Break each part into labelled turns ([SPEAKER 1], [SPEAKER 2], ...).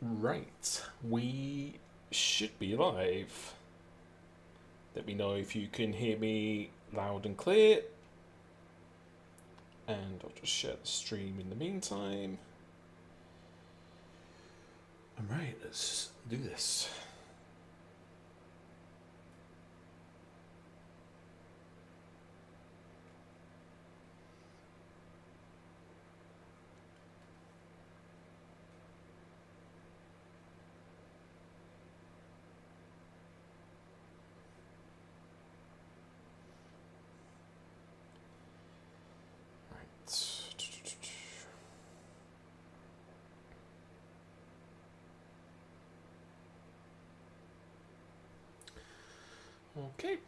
[SPEAKER 1] Right, we should be live. Let me know if you can hear me loud and clear. And I'll just share the stream in the meantime. Alright, let's do this. Okay.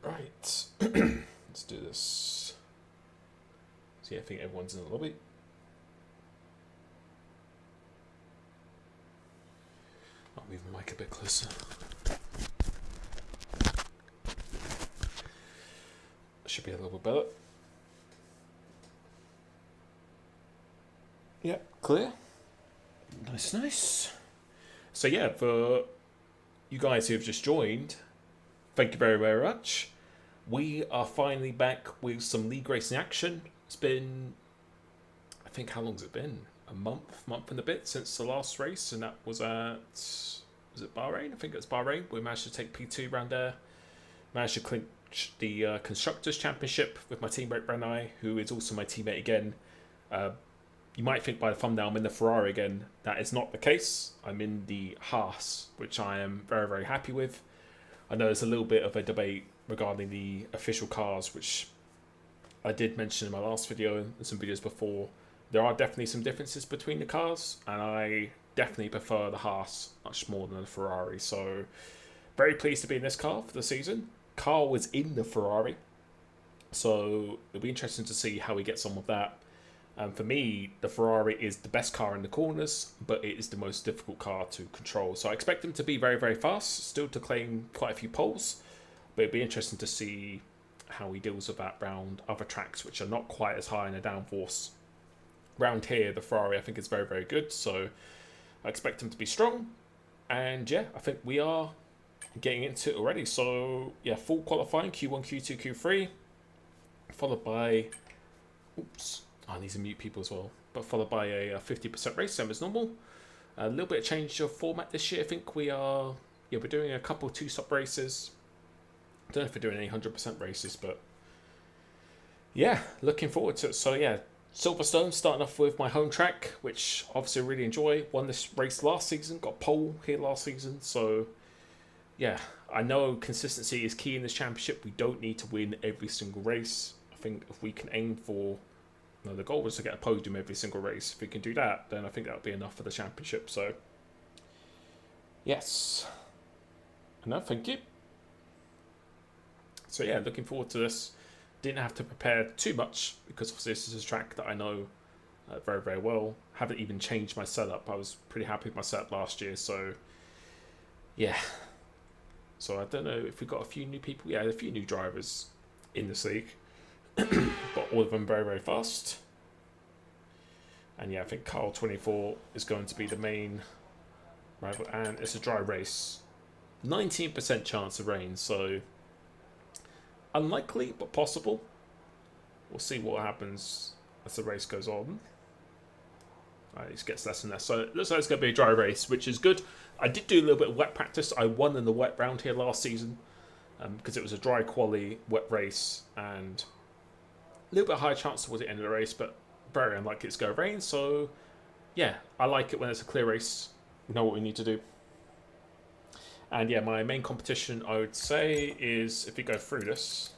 [SPEAKER 1] Right. Let's do this. See, I think everyone's in the lobby. I'll move my mic a bit closer. Should be a little bit better. Yeah, clear. Nice. So yeah, for you guys who have just joined, thank you very, very much. We are finally back with some league racing action. It's been, I think, how long has it been? A month and a bit since the last race, and that was at, was it Bahrain? I think it was Bahrain. We managed to take P2 around there. Managed to clinch the Constructors' Championship with my teammate Branai, who is also my teammate again. You might think by the thumbnail I'm in the Ferrari again. That is not the case. I'm in the Haas, which I am very, very happy with. I know there's a little bit of a debate regarding the official cars, which I did mention in my last video and some videos before. There are definitely some differences between the cars, and I definitely prefer the Haas much more than the Ferrari. So, very pleased to be in this car for the season. Carl was in the Ferrari, so it'll be interesting to see how he gets on with that. For me, the Ferrari is the best car in the corners, but it is the most difficult car to control. So I expect him to be very, very fast, still to claim quite a few poles. But it'd be interesting to see how he deals with that round other tracks, which are not quite as high in the downforce. Round here, the Ferrari, I think, is very, very good. So I expect him to be strong. And yeah, I think we are getting into it already. So yeah, full qualifying, Q1, Q2, Q3, followed by... Oops. I need to mute people as well. But followed by a 50% race, same as normal. A little bit of change of format this year. I think we are... Yeah, we're doing a couple two-stop races. I don't know if we're doing any 100% races, but... Yeah, looking forward to it. So yeah, Silverstone, starting off with my home track, which obviously I really enjoy. Won this race last season. Got pole here last season. So yeah, I know consistency is key in this championship. We don't need to win every single race. I think if we can aim for... No, the goal was to get a podium every single race. If we can do that, then I think that'll be enough for the championship. So, yes. No, thank you. So yeah, looking forward to this. Didn't have to prepare too much because obviously this is a track that I know very, very well. Haven't even changed my setup. I was pretty happy with my setup last year. So, yeah. So I don't know if we got a few new people. Yeah, a few new drivers in this league. But all of them very, very fast. And yeah, I think Carl 24 is going to be the main rival. And it's a dry race. 19% chance of rain, so unlikely, but possible. We'll see what happens as the race goes on. It gets less and less. So it looks like it's going to be a dry race, which is good. I did do a little bit of wet practice. I won in the wet round here last season because it was a dry quali wet race and a little bit higher chance towards the end of the race, but very unlikely it's going to rain. So yeah, I like it when it's a clear race. We know what we need to do. And yeah, my main competition, I would say, is if we go through this.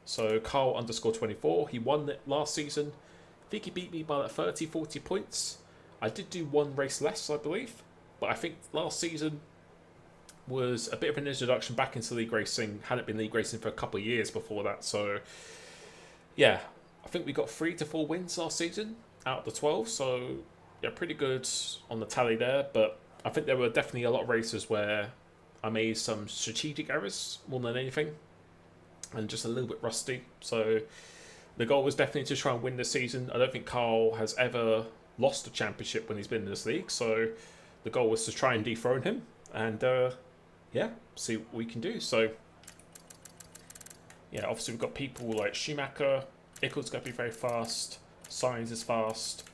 [SPEAKER 1] So Carl underscore 24, he won it last season. I think he beat me by like 30, 40 points. I did do one race less, I believe. But I think last season was a bit of an introduction back into league racing. Hadn't been league racing for a couple of years before that. So yeah, I think we got 3 to 4 wins last season out of the 12. So yeah, pretty good on the tally there. But I think there were definitely a lot of races where I made some strategic errors more than anything. And just a little bit rusty. So the goal was definitely to try and win this season. I don't think Carl has ever lost the championship when he's been in this league. So the goal was to try and dethrone him, and yeah, see what we can do. So yeah, obviously we've got people like Schumacher, Ickle's going to be very fast, Sainz is fast.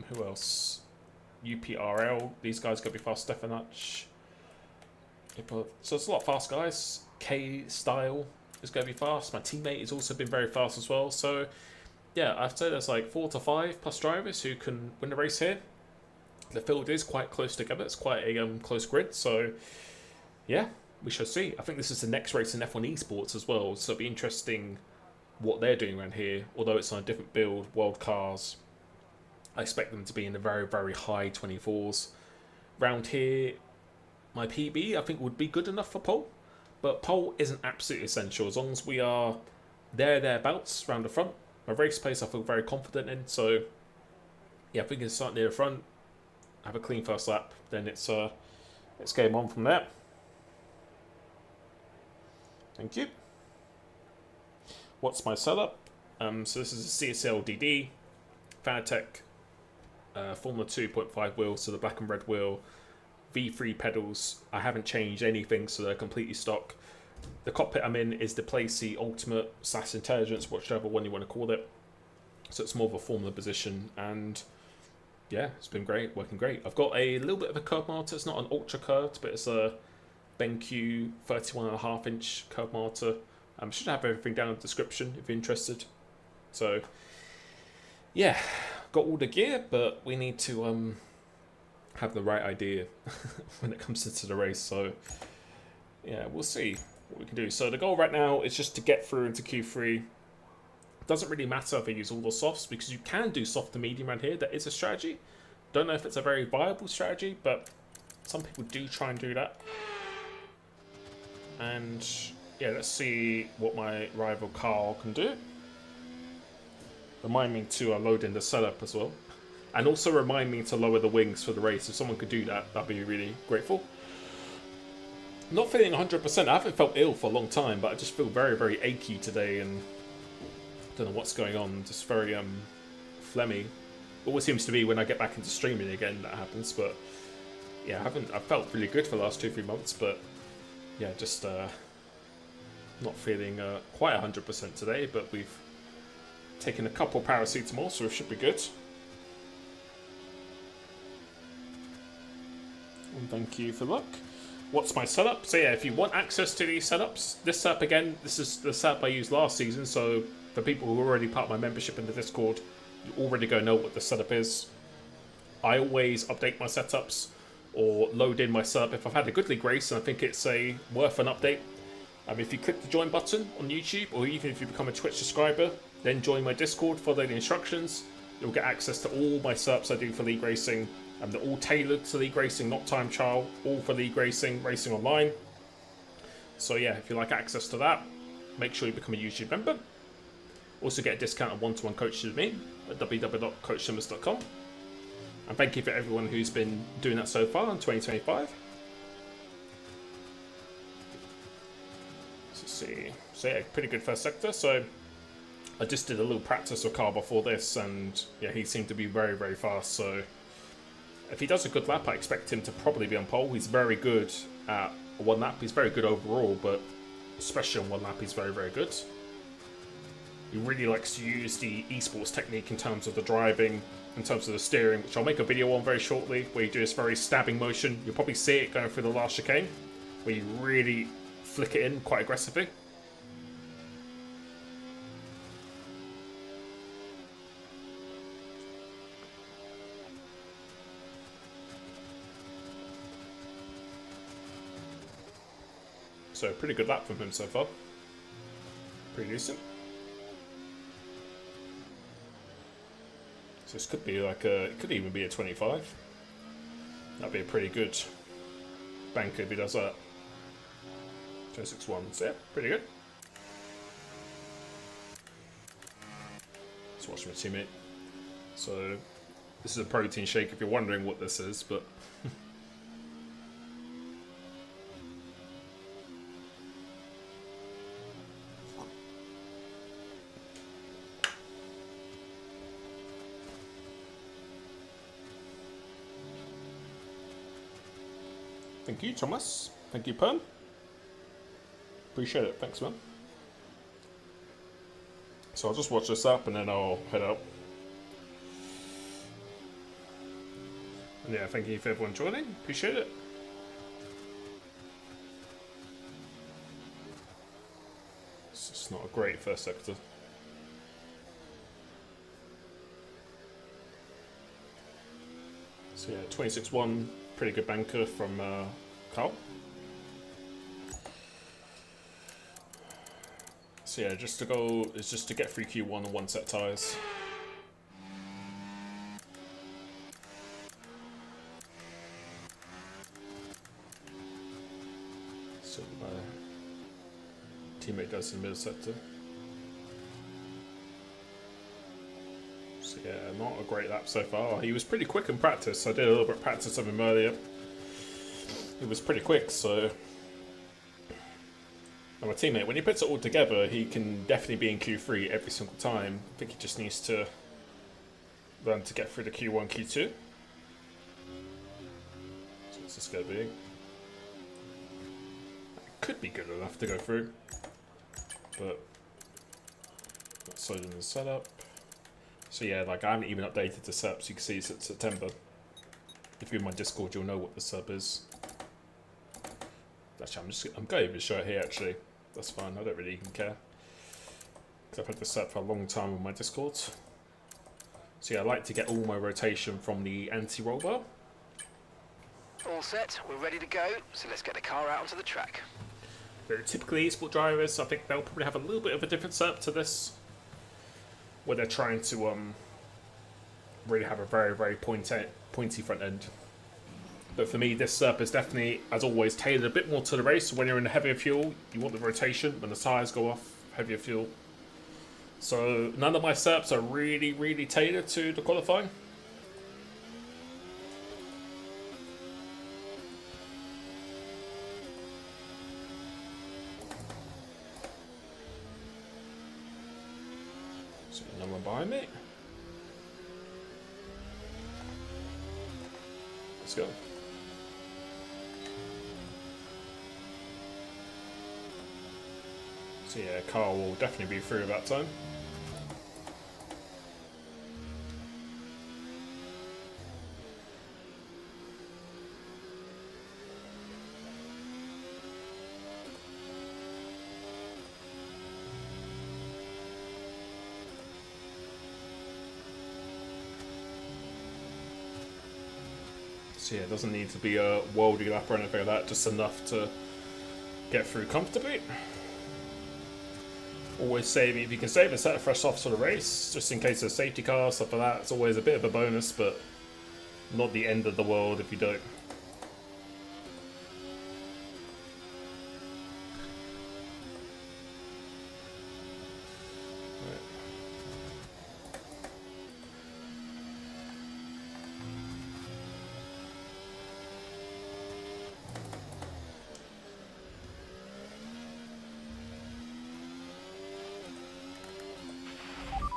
[SPEAKER 1] Who else? UPRL, these guys going to be fast. Stefanich. So it's a lot of fast guys. K Style is going to be fast. My teammate has also been very fast as well. So yeah, I'd say there's like 4 to 5 plus drivers who can win the race here. The field is quite close together. It's quite a close grid. So yeah, we shall see. I think this is the next race in F1 esports as well. So it'll be interesting what they're doing around here. Although it's on a different build, world cars, I expect them to be in the very, very high 24s. Round here, my PB I think would be good enough for pole. But pole isn't absolutely essential. As long as we are thereabouts around the front. My race pace I feel very confident in. So yeah, if we can start near the front, have a clean first lap, then it's game on from there. Thank you. What's my setup? So this is a CSL DD, Fanatec, Formula 2.5 wheel, so the black and red wheel, V3 pedals. I haven't changed anything, so they're completely stock. The cockpit I'm in is the Placey Ultimate / Intelligence, whichever one you want to call it. So it's more of a Formula position, and yeah, it's been great, working great. I've got a little bit of a curb motor. It's not an ultra curved, but it's a BenQ 31.5 inch curb motor. Should have everything down in the description if you're interested. So yeah, got all the gear, but we need to have the right idea when it comes into the race. So yeah, we'll see what we can do. So the goal right now is just to get through into Q3. Doesn't really matter if I use all the softs, because you can do soft to medium around here. That is a strategy. Don't know if it's a very viable strategy, but some people do try and do that. And yeah, let's see what my rival Carl can do. Remind me to load in the setup as well. And also remind me to lower the wings for the race. If someone could do that, that'd be really grateful. Not feeling 100%. I haven't felt ill for a long time, but I just feel very, very achy today, and don't know what's going on. Just very phlegmy. Always seems to be when I get back into streaming again that happens. But yeah, I've felt really good for the last 2-3 months, but yeah, just not feeling quite 100% today. But we've taken a couple paracetamol, so it should be good. And thank you for luck. What's my setup? So yeah, if you want access to these setups, this setup again, this is the setup I used last season. So for people who are already part of my membership in the Discord, you already go know what the setup is. I always update my setups or load in my setup if I've had a good league race and I think it's worth an update. If you click the join button on YouTube, or even if you become a Twitch subscriber, then join my Discord, follow the instructions, you'll get access to all my setups I do for league racing. They're all tailored to league racing, not time trial, all for league racing, racing online. So yeah, if you like access to that, make sure you become a YouTube member. Also get a discount on one-to-one coaching with me at www.coachsimmers.com. And thank you for everyone who's been doing that so far in 2025. Let's see. So yeah, pretty good first sector. So I just did a little practice with Carl before this, and yeah, he seemed to be very, very fast. So if he does a good lap, I expect him to probably be on pole. He's very good at one lap. He's very good overall, but especially on one lap, he's very, very good. He really likes to use the esports technique in terms of the driving, in terms of the steering, which I'll make a video on very shortly, where you do this very stabbing motion. You'll probably see it going through the last chicane, where you really flick it in quite aggressively. So pretty good lap from him so far. Pretty decent. So this could be like it could even be a 25. That'd be a pretty good banker if he does that. 261, so yeah, pretty good. Let's watch my teammate. So this is a protein shake if you're wondering what this is, but Thank you, Thomas. Thank you, Perm. Appreciate it. Thanks, man. So I'll just watch this up and then I'll head out. And yeah, thank you for everyone joining. Appreciate it. It's just not a great first sector. So yeah, 26-1, pretty good banker from Carl. So yeah, just to go is just to get through Q1 on one set tyres. So my teammate does in mid sector. So yeah, not a great lap so far. He was pretty quick in practice. I did a little bit of practice of him earlier. He was pretty quick, so. And my teammate, when he puts it all together, he can definitely be in Q3 every single time. I think he just needs to learn to get through the Q1, Q2. So what's this going to be? It could be good enough to go through, but let's load in the setup. So yeah, like I haven't even updated the setup, so you can see it's September. If you're in my Discord, you'll know what the sub is. Actually, I'm going to show it here. Actually, that's fine. I don't really even care because I've had this set for a long time on my Discord. So yeah, I like to get all my rotation from the anti-roll bar.
[SPEAKER 2] All set. We're ready to go. So let's get the car out onto the track.
[SPEAKER 1] They're typically eSport drivers. I think they'll probably have a little bit of a different setup to this, where they're trying to really have a very pointy front end. But for me, this setup is definitely, as always, tailored a bit more to the race. When you're in heavier fuel, you want the rotation. When the tyres go off, heavier fuel. So none of my setups are really tailored to the qualifying. So no one behind me. Let's go. So yeah, Carl will definitely be through that time. So yeah, it doesn't need to be a worldy lap or anything like that, just enough to get through comfortably. Always saving, if you can save and set a fresh off sort of race, just in case of safety car, stuff like that, it's always a bit of a bonus, but not the end of the world if you don't.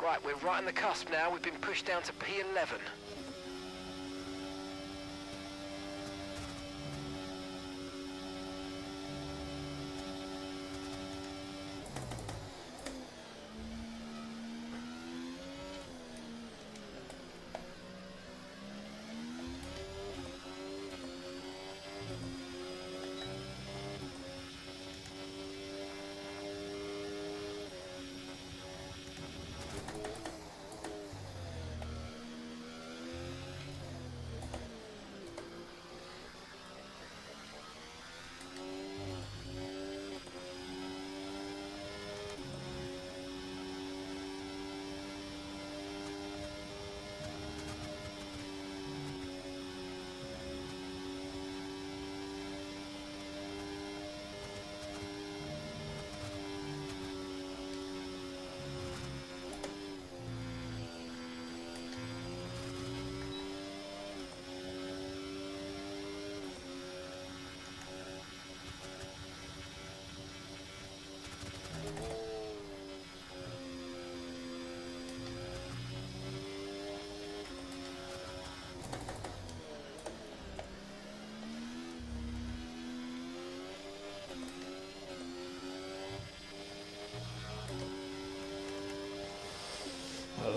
[SPEAKER 2] Right, we're right on the cusp now. We've been pushed down to P11.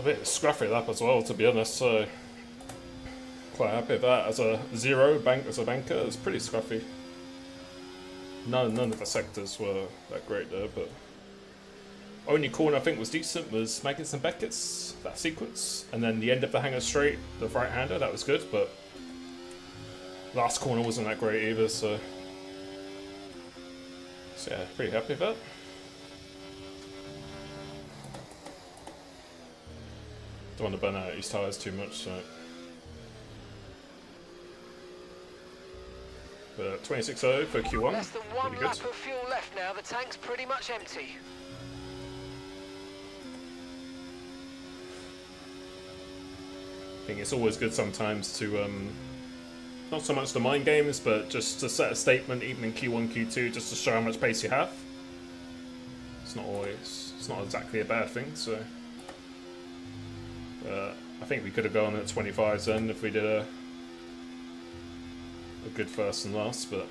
[SPEAKER 1] A bit scruffy lap as well, to be honest, so quite happy with that. As a zero bank, as a banker, it's pretty scruffy. None of the sectors were that great though, but only corner I think was decent was Maggots and Beckett's, that sequence, and then the end of the hanger straight, the right-hander, that was good, but last corner wasn't that great either, so yeah, pretty happy with that. Don't want to burn out these tyres too much, so. But 26.0 for Q1.
[SPEAKER 2] Less than one
[SPEAKER 1] pretty
[SPEAKER 2] lap
[SPEAKER 1] good.
[SPEAKER 2] of fuel left now. The tank's pretty much empty.
[SPEAKER 1] I think it's always good sometimes to, not so much the mind games, but just to set a statement even in Q1, Q2, just to show how much pace you have. It's not exactly a bad thing, so. I think we could have gone at 25s then if we did a good first and last, but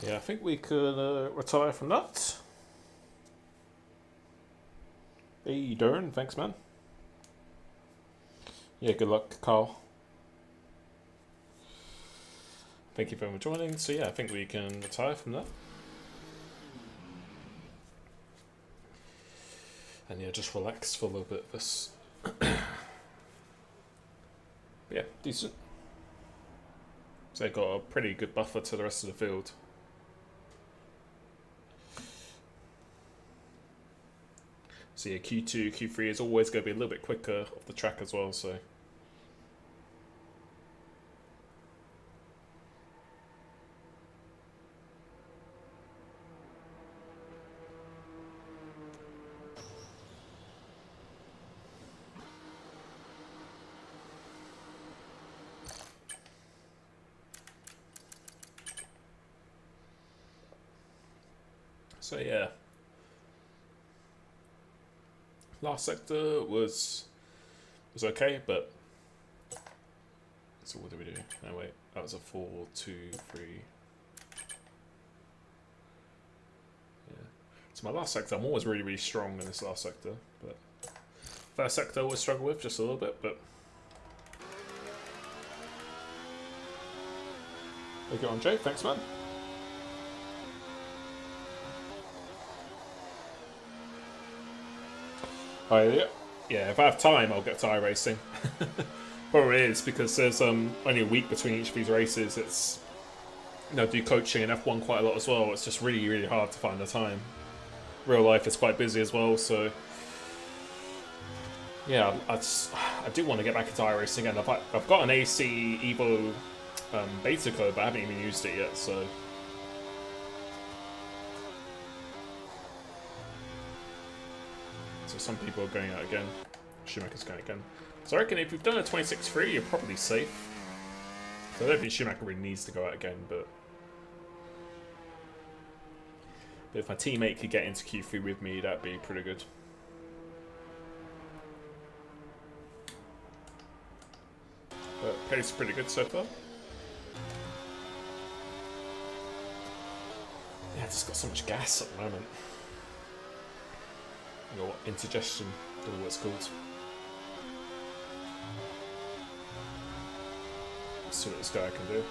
[SPEAKER 1] yeah, I think we could retire from that. Hey, Darren, thanks, man. Yeah, good luck, Carl. Thank you very much for joining. So yeah, I think we can retire from that. And yeah, just relax for a little bit of this. Yeah, decent. So they got a pretty good buffer to the rest of the field. So yeah, Q2, Q3 is always going to be a little bit quicker off the track as well, so. So yeah. Last sector was okay, but so what did we do? No wait, that was a 4, 2, 3. Yeah. So my last sector, I'm always really strong in this last sector, but first sector I always struggle with just a little bit, but take it on, Jay. Thanks, man. Yeah, if I have time, I'll get to iRacing. Probably is because there's only a week between each of these races. It's do coaching in F1 quite a lot as well. It's just really hard to find the time. Real life is quite busy as well, so yeah, I do want to get back into iRacing again. I've got an AC Evo beta code, but I haven't even used it yet, so. So some people are going out again. Schumacher's going again. So I reckon if you've done a 26.3, you're probably safe. So I don't think Schumacher really needs to go out again, but if my teammate could get into Q3 with me, that'd be pretty good. But pace is pretty good so far. Yeah, I just got so much gas at the moment. Or indigestion, I don't know what it's called. Let's see what this guy can do.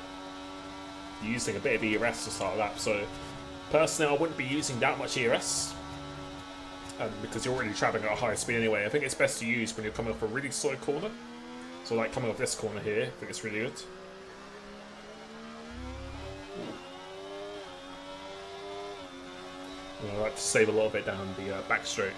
[SPEAKER 1] Using a bit of ERS to start a lap, so personally I wouldn't be using that much ERS because you're already travelling at a high speed anyway. I think it's best to use when you're coming off a really slow corner. So like coming off this corner here, I think it's really good. I like to save a lot of it down the back straight.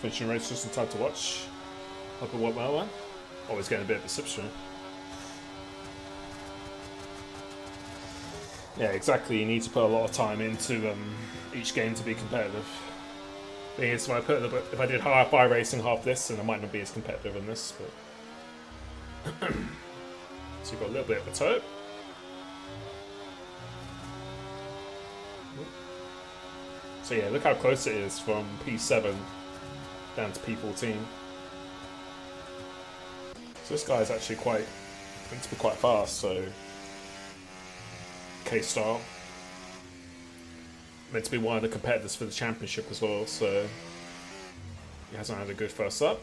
[SPEAKER 1] Finishing the race just in time to watch. Hope it went well, man. Always getting a bit of a slipstream. Yeah, exactly. You need to put a lot of time into each game to be competitive. Thing is, if I did half by racing half this, then I might not be as competitive in this. But so you've got a little bit of a toe. So yeah, look how close it is from P7 down to P14. So this guy is actually quite, meant to be quite fast. So K-Star meant to be one of the competitors for the championship as well. So he hasn't had a good first up.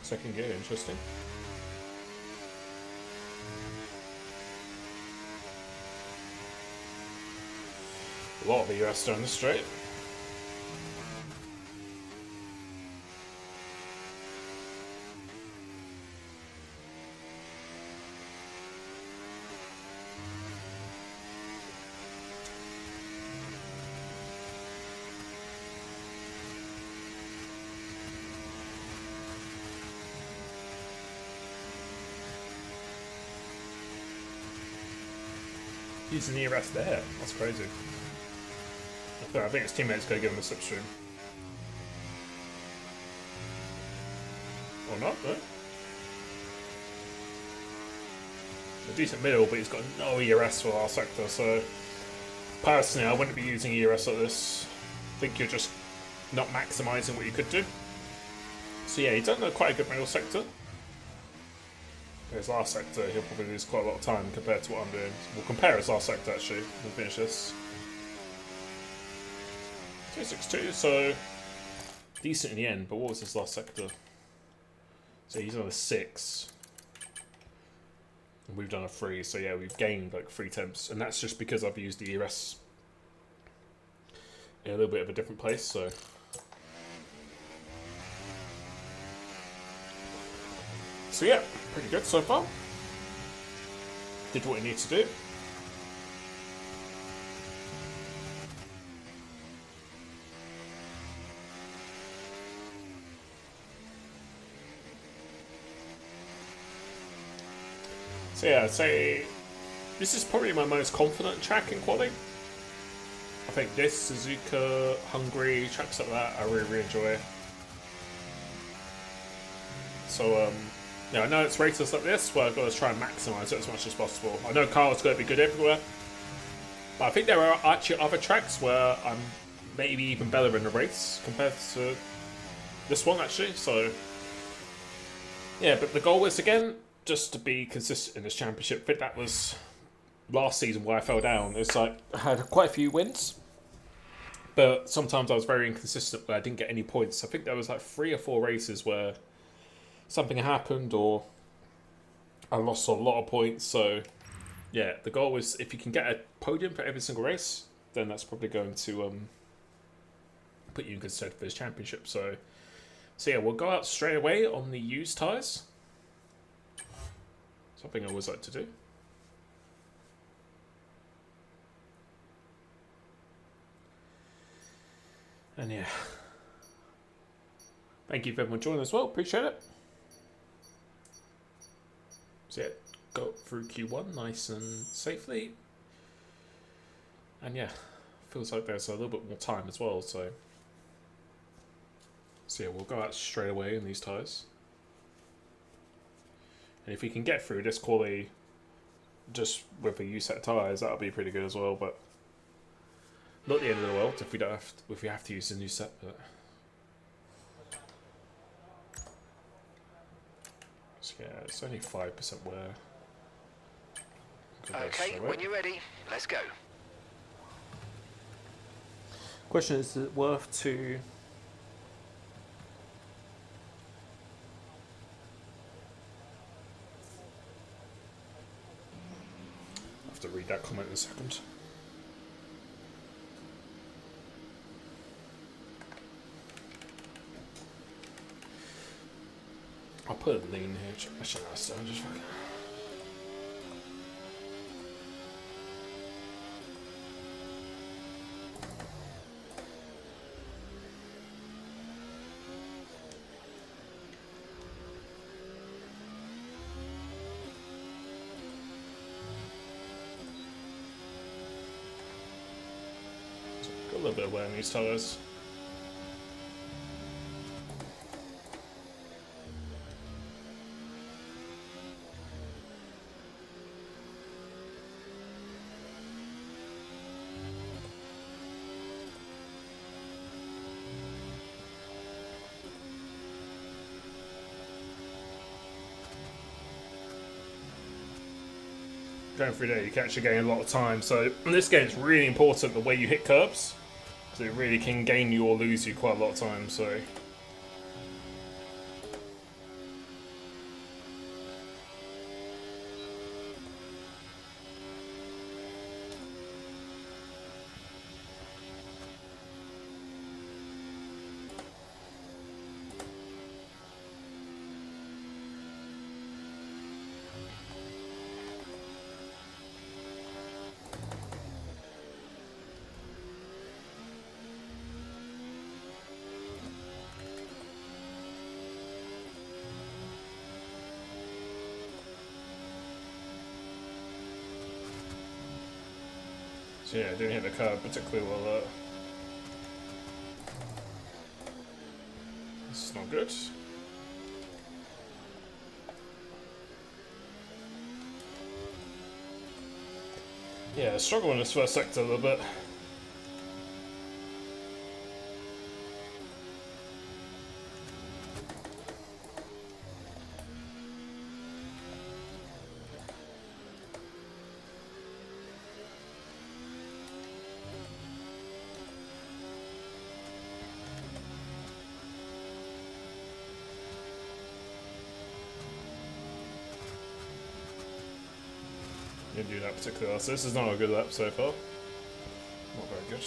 [SPEAKER 1] Second gear, interesting. A lot of the US down the straight. He's an ERS there. That's crazy. I think his teammate's going to give him a slipstream. Or not, no? A decent middle, but he's got no ERS for our sector, so personally I wouldn't be using ERS like this. I think you're just not maximising what you could do. So yeah, he's done quite a good middle sector. His last sector, he'll probably lose quite a lot of time compared to what I'm doing. We'll compare his last sector actually, and finish this. 262, so decent in the end, but what was his last sector? So he's on a 6. And we've done a 3, so yeah, we've gained like 3 temps, and that's just because I've used the ERS in a little bit of a different place, so. So yeah, pretty good so far. Did what you need to do. So yeah, I'd say this is probably my most confident track in quali. I think this, Suzuka, Hungary, tracks like that, I really, really enjoy. So yeah, I know it's races like this where I've got to try and maximise it as much as possible. I know cars got to be good everywhere, but I think there are actually other tracks where I'm maybe even better in the race compared to this one actually. So yeah, but the goal is again just to be consistent in this championship. I think that was last season where I fell down. It's like I had quite a few wins, but sometimes I was very inconsistent where I didn't get any points. I think there was like 3 or 4 races where something happened or I lost a lot of points. So yeah, the goal was if you can get a podium for every single race, then that's probably going to put you in good stead for this championship. So yeah, we'll go out straight away on the used tyres. Something I always like to do. And yeah, thank you for everyone joining as well, appreciate it. So yeah, got through Q1 nice and safely. And yeah, feels like there's a little bit more time as well, so yeah, we'll go out straight away in these tyres. And if we can get through this quali just with a used set of tyres, that'll be pretty good as well, but not the end of the world if we have to use a new set. But so yeah, it's only 5% wear.
[SPEAKER 2] Okay, when you're ready, let's go.
[SPEAKER 1] Question is it worth to to read that comment in a second. I'll put a lean here. Actually, no, so just fucking. Got a little bit of wear on these tyres. Going through there, you can actually gain a lot of time. So in this game, it's really important the way you hit curbs, because it really can gain you or lose you quite a lot of time. So yeah, didn't hit the curb particularly well. This is not good. Yeah, struggle in this first sector a little bit. Didn't do that particularly well, so this is not a good lap so far. Not very good.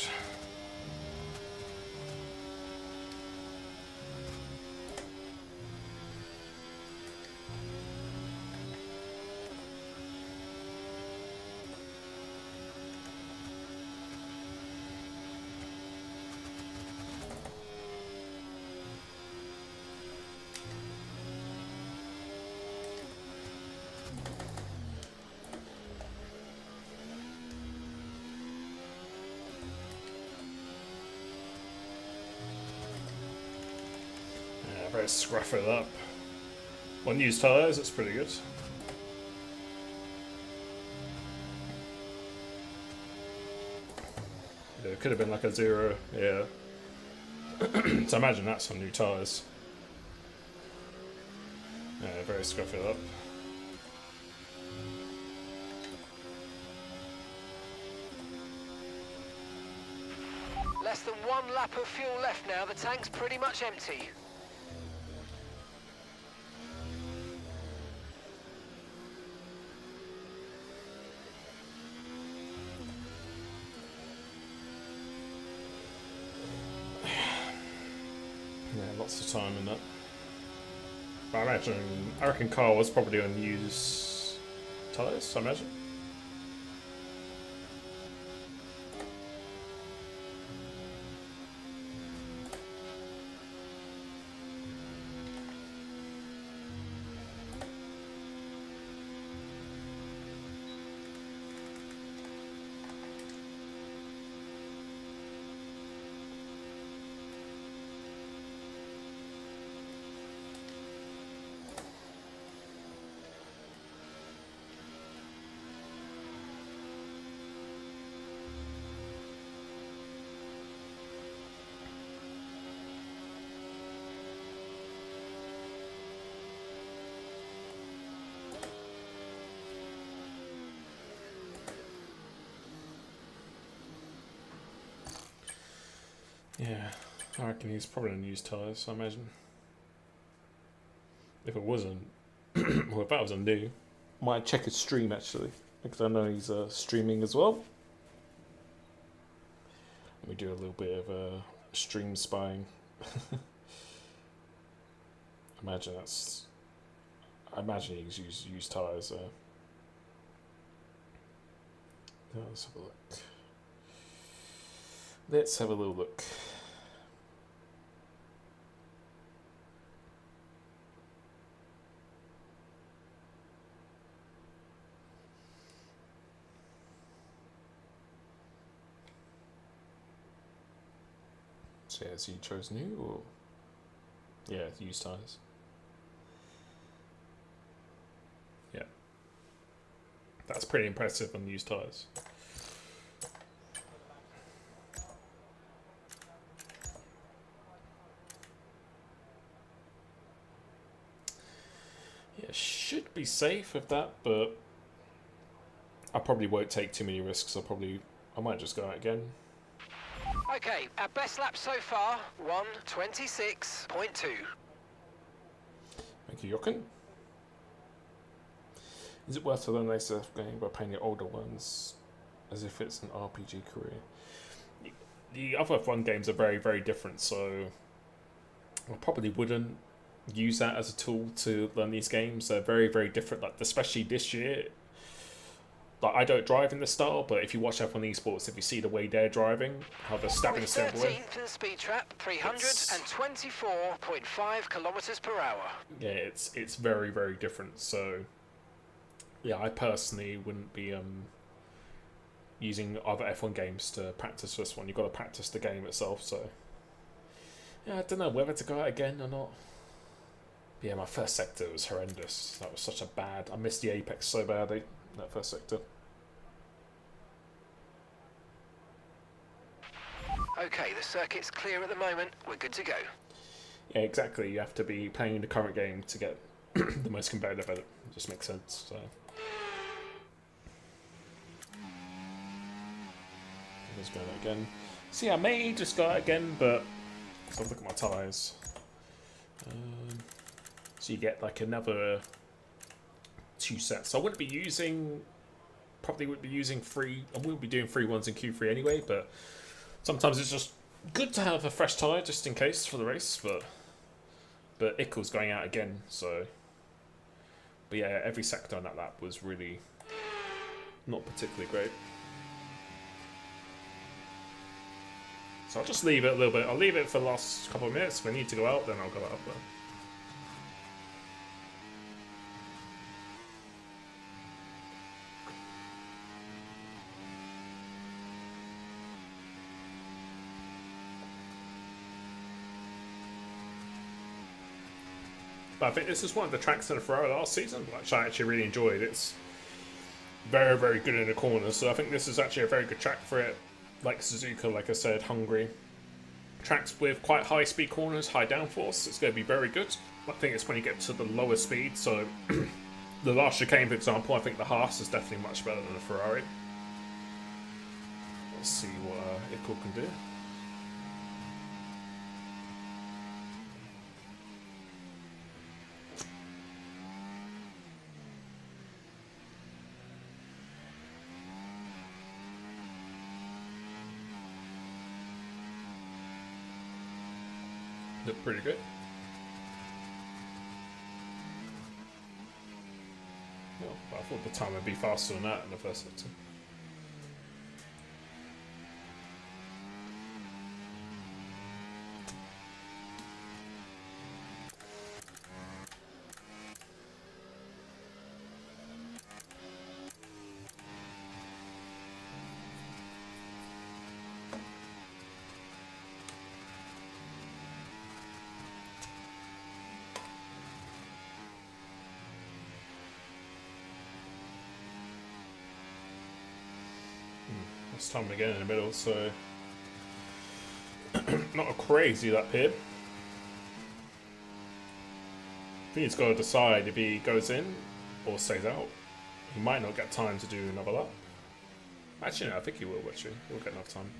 [SPEAKER 1] Very scruff it up. One used tyres, that's pretty good. Yeah, it could have been like a 0, yeah. So imagine that's on new tyres. Yeah, very scruff it up.
[SPEAKER 2] Less than 1 lap of fuel left now. The tank's pretty much empty.
[SPEAKER 1] Lots of time in that. But I reckon Carl was probably on used tyres, I imagine. Yeah, I reckon he's probably on used tyres, I imagine. If it wasn't, well, if that was a new, might check his stream actually. because I know he's streaming as well. Let me do a little bit of stream spying. I imagine he's used tyres there. Let's have a look. Let's have a little look. So has he chose new or? Yeah, used tyres. Yeah. That's pretty impressive on used tyres. Yeah, should be safe with that, but I probably won't take too many risks. I might just go out again.
[SPEAKER 2] Okay, our best lap so far, 1:26.2.
[SPEAKER 1] Thank you, Jochen. Is it worth to learn later game by playing the older ones as if it's an RPG career? The other F1 games are very, very different, so I probably wouldn't use that as a tool to learn these games. They're very, very different, like especially this year. Like, I don't drive in this style, but if you watch F1 Esports, if you see the way they're driving, how they're stabbing the steering wheel.
[SPEAKER 2] 13th in the speed trap, 324.5 kilometers per hour.
[SPEAKER 1] Yeah, it's very, very different. So, yeah, I personally wouldn't be using other F1 games to practice this one. You've got to practice the game itself. So, yeah, I don't know whether to go out again or not. But yeah, my first sector was horrendous. That was such a bad. I missed the apex so badly. That first sector.
[SPEAKER 2] Okay, the circuit's clear at the moment. We're good to go.
[SPEAKER 1] Yeah, exactly. You have to be playing the current game to get the most competitive at it. It just makes sense. So let's go that again. See, I may just go out again, but let's have a look at my tyres. So you get like another 2 sets. I wouldn't be using, probably wouldn't be using free. I wouldn't be doing free ones in Q3 anyway, but sometimes it's just good to have a fresh tyre just in case for the race. But Ickel's going out again, so. But yeah, every sector on that lap was really not particularly great. So I'll just leave it a little bit. I'll leave it for the last couple of minutes. If I need to go out, then I'll go out there. But I think this is one of the tracks in the Ferrari last season, which I actually really enjoyed. It's very, very good in the corners, so I think this is actually a very good track for it. Like Suzuka, like I said, Hungary. Tracks with quite high speed corners, high downforce, it's going to be very good. I think it's when you get to the lower speed, so the last chicane, for example, I think the Haas is definitely much better than the Ferrari. Let's see what Ickel can do. Look pretty good. Well, I thought the time would be faster than that in the first sector. It's time again in the middle, so not a crazy lap here. I think he's got to decide if he goes in or stays out. He might not get time to do another lap. Actually, no, I think he will. Actually, he'll get enough time.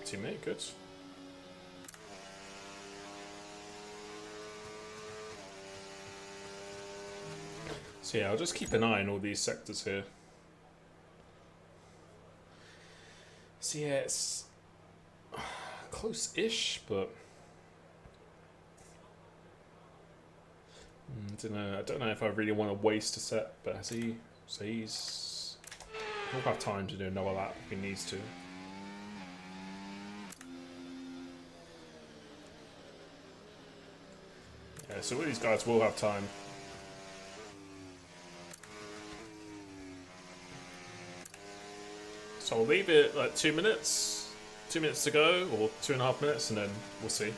[SPEAKER 1] teammate, good. So yeah, I'll just keep an eye on all these sectors here. So yeah, it's close-ish, but I don't know. I don't know if I really want to waste a set, but has he? So he'll have time to do another lap if he needs to. Yeah, so all these guys will have time. So I'll leave it like 2 minutes. 2 minutes to go, or 2.5 minutes, and then we'll see.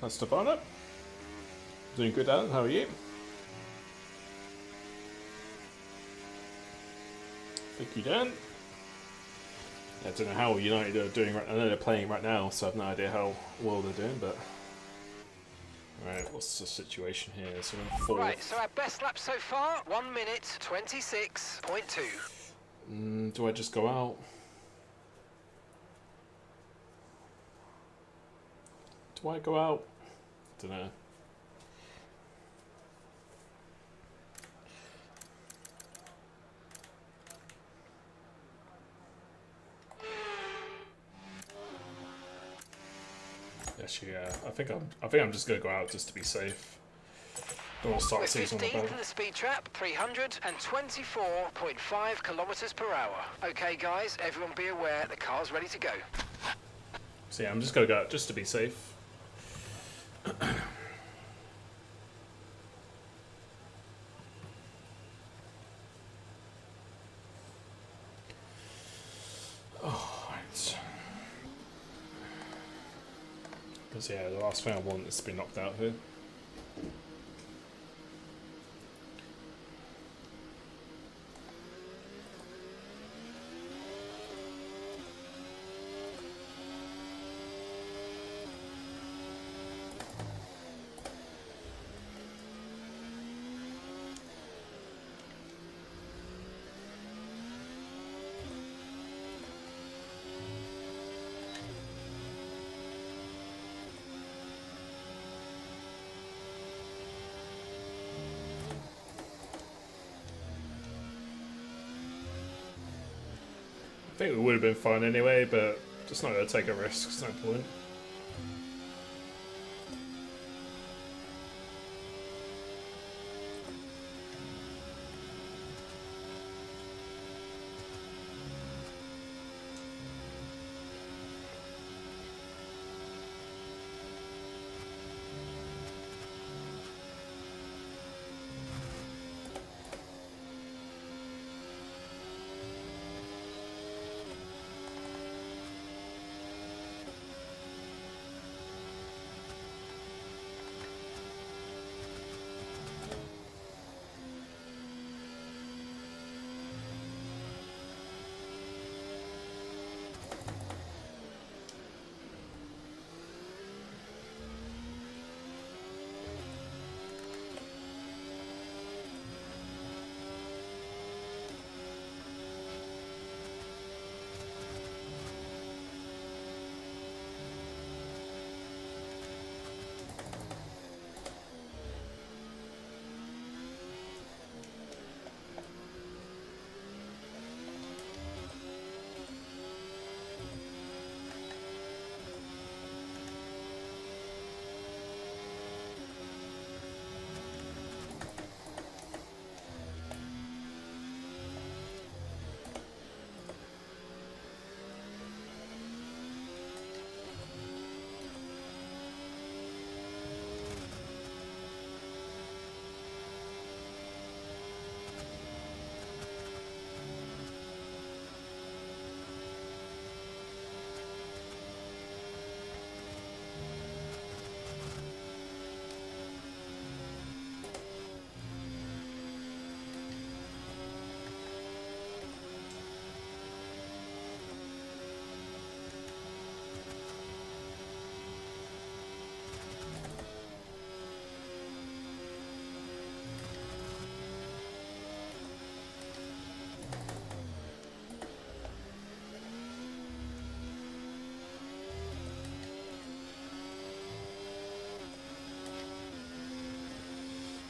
[SPEAKER 1] Hi Stefano. Doing good, Alan. How are you? Thank you, Dan. I don't know how United are doing right. I know they're playing right now, so I've no idea how well they're doing. But alright, what's the situation here? So we're in fourth.
[SPEAKER 2] Right, so our best lap so far, 1 minute 26.2.
[SPEAKER 1] Do I just go out? Do I go out? Don't know. Actually, yeah. I think I'm just gonna go out just to be safe. Don't want to start
[SPEAKER 2] We're
[SPEAKER 1] the season on the
[SPEAKER 2] 15th
[SPEAKER 1] bed.
[SPEAKER 2] in the speed trap, 324.5 kilometers per hour. Okay, guys, everyone be aware the car's ready to go.
[SPEAKER 1] So yeah, I'm just gonna go out just to be safe. Because yeah, the last thing I want is to be knocked out here. I think it would have been fun anyway, but just not going to take a risk, there's no point.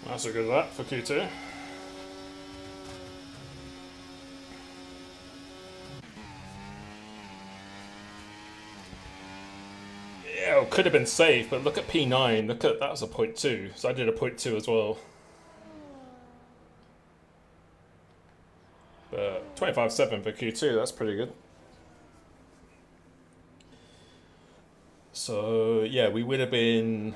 [SPEAKER 1] That's a good lap for Q2. Yeah, it could have been safe, but look at P9. Look at that was a 0.2. So I did a 0.2 as well. But 25.7 for Q2. That's pretty good. So yeah, we would have been.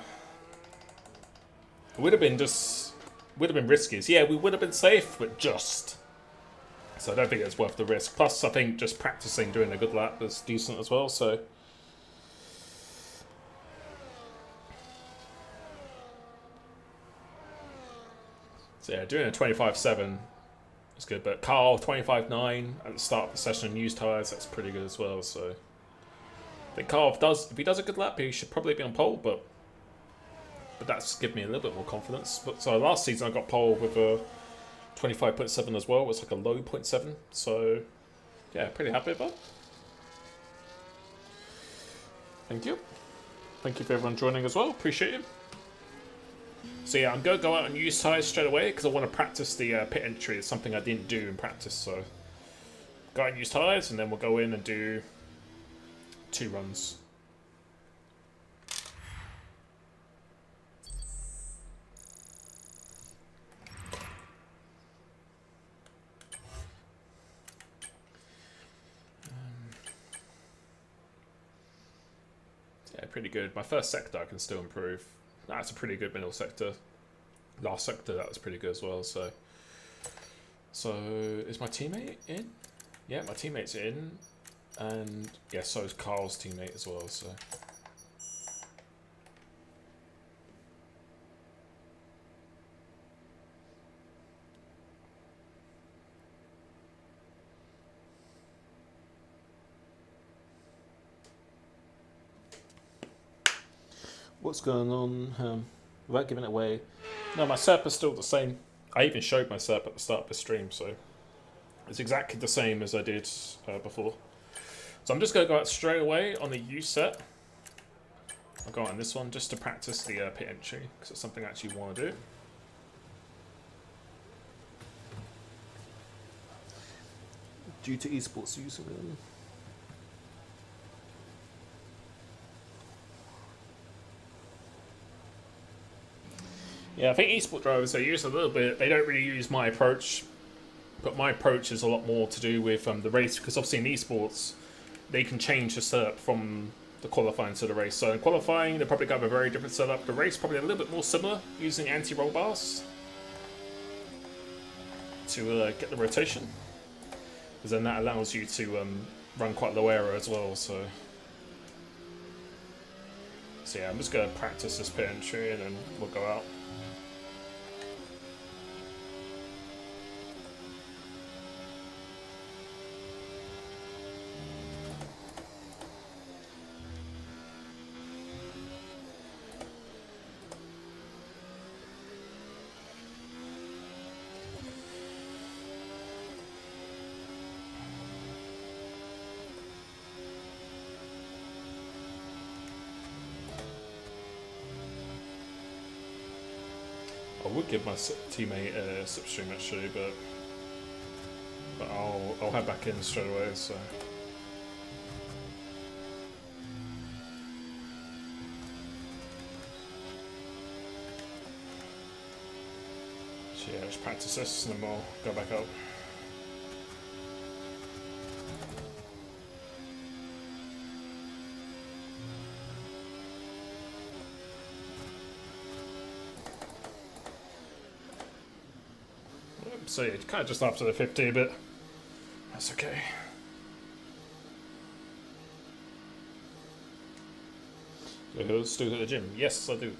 [SPEAKER 1] It would have been just. Would have been risky. So yeah, we would have been safe, but just. So I don't think it's worth the risk. Plus, I think just practicing doing a good lap was decent as well. So. So yeah, doing a 25.7 is good. But Carl 25.9 at the start of the session, used tyres, that's pretty good as well. So I think Carl does, if he does a good lap, he should probably be on pole. But that's given me a little bit more confidence. But so last season I got pole with a 25.7 as well. It was like a low 0.7. So yeah, pretty happy about it. Thank you. Thank you for everyone joining as well. Appreciate it. So yeah, I'm going to go out and use tyres straight away because I want to practice the pit entry. It's something I didn't do in practice. So go out and use tyres and then we'll go in and do 2 runs. Yeah, pretty good. My first sector I can still improve. That's a pretty good middle sector. Last sector that was pretty good as well. So is my teammate in? Yeah, my teammate's in, and yeah, so is Carl's teammate as well. So what's going on? Without giving it away. No, my SERP is still the same. I even showed my SERP at the start of the stream, so it's exactly the same as I did before. So I'm just going to go out straight away on the U set. I'll go on this one just to practice the pit entry, because it's something I actually want to do. Due to esports using them. Yeah, I think esports drivers, they use a little bit. They don't really use my approach, but my approach is a lot more to do with the race, because obviously in esports, they can change the setup from the qualifying to the race. So in qualifying, they probably have a very different setup. The race probably a little bit more similar, using anti-roll bars to get the rotation, because then that allows you to run quite low error as well. So yeah, I'm just going to practice this pit entry and then we'll go out. I would give my teammate a slipstream actually, but I'll head back in straight away. So yeah, just practice this and then we'll go back up. So yeah, kind of just after the 50, but that's okay. So still at the gym? Yes, I do.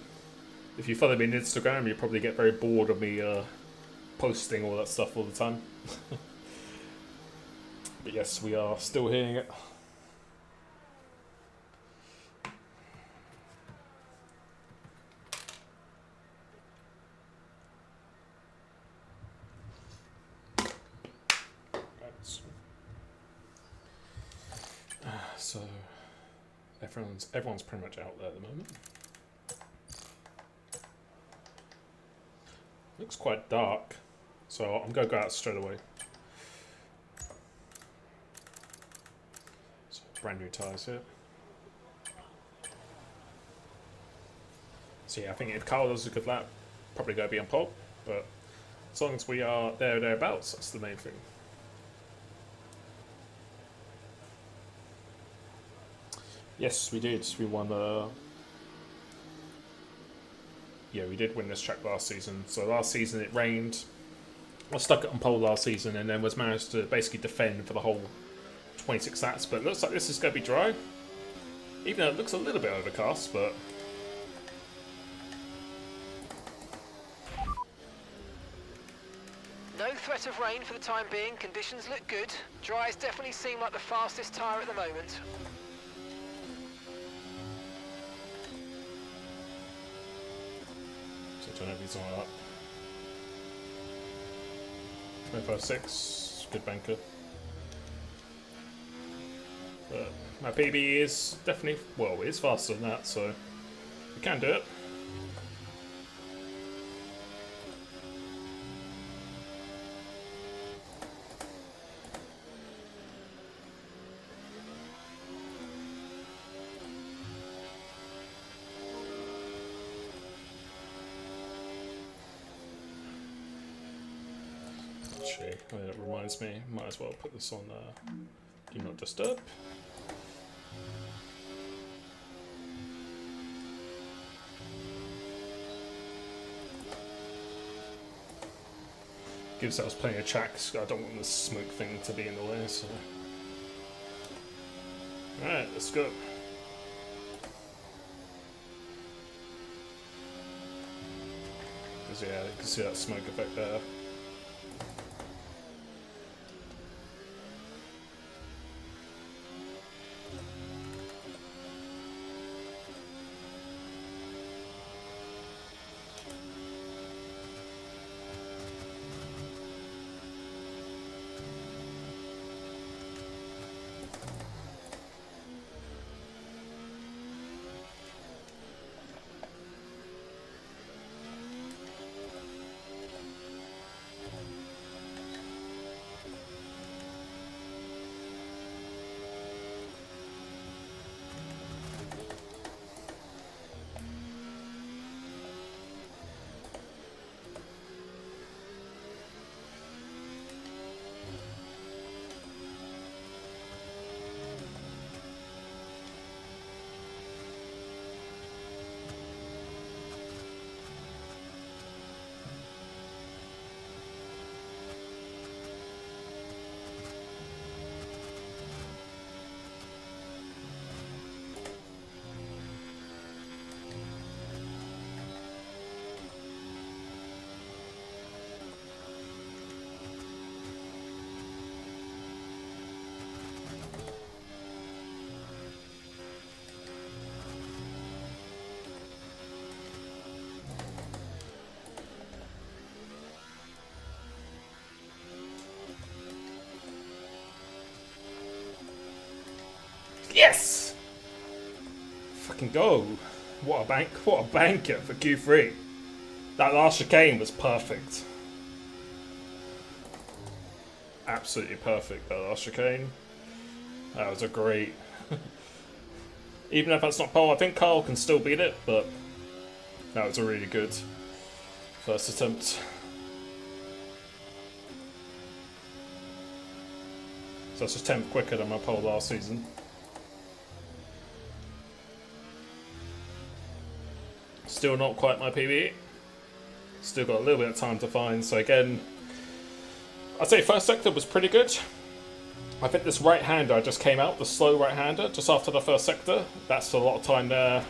[SPEAKER 1] If you follow me on Instagram, you probably get very bored of me posting all that stuff all the time. But yes, we are still hearing it. So everyone's pretty much out there at the moment. Looks quite dark, so I'm going to go out straight away. So brand new tyres here. So yeah, I think if Carl does a good lap, probably going to be on pole. But as long as we are there or thereabouts, that's the main thing. Yes, we did. We won the... Yeah, we did win this track last season. So last season it rained. I stuck it on pole last season and then was managed to basically defend for the whole 26 laps. But it looks like this is going to be dry. Even though it looks a little bit overcast, but...
[SPEAKER 2] No threat of rain for the time being. Conditions look good. Dries definitely seem like the fastest tyre at the moment.
[SPEAKER 1] So turn these on up. 25.6, good banker. But my PB is definitely, well, it is faster than that, so we can do it. Actually, that reminds me, might as well put this on Do Not Disturb. Gives us plenty of tracks. I don't want the smoke thing to be in the way, so. Alright, let's go. Because yeah, you can see that smoke effect there. Yes! Fucking go. What a banker for Q3. That last chicane was perfect. Absolutely perfect, that last chicane. That was a great... Even if that's not pole, I think Carl can still beat it, but that was a really good first attempt. So that's a 10th quicker than my pole last season. Still not quite my PB. Still got a little bit of time to find. So again, I'd say first sector was pretty good. I think this right-hander just came out, the slow right-hander, just after the first sector. That's a lot of time there.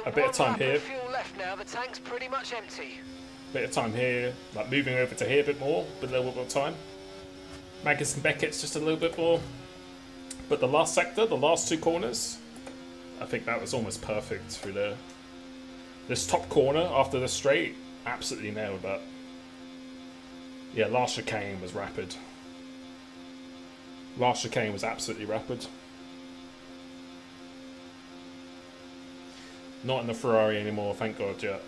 [SPEAKER 1] A bit of time here.
[SPEAKER 2] Fuel left now. The tank's pretty much empty.
[SPEAKER 1] Bit of time here, like moving over to here a bit more, with a little bit more time. Magus and Beckett's just a little bit more. But the last sector, the last two corners, I think that was almost perfect through there. This top corner after the straight, absolutely nailed that. Yeah, last chicane was rapid. Last chicane was absolutely rapid. Not in the Ferrari anymore, thank God, yet.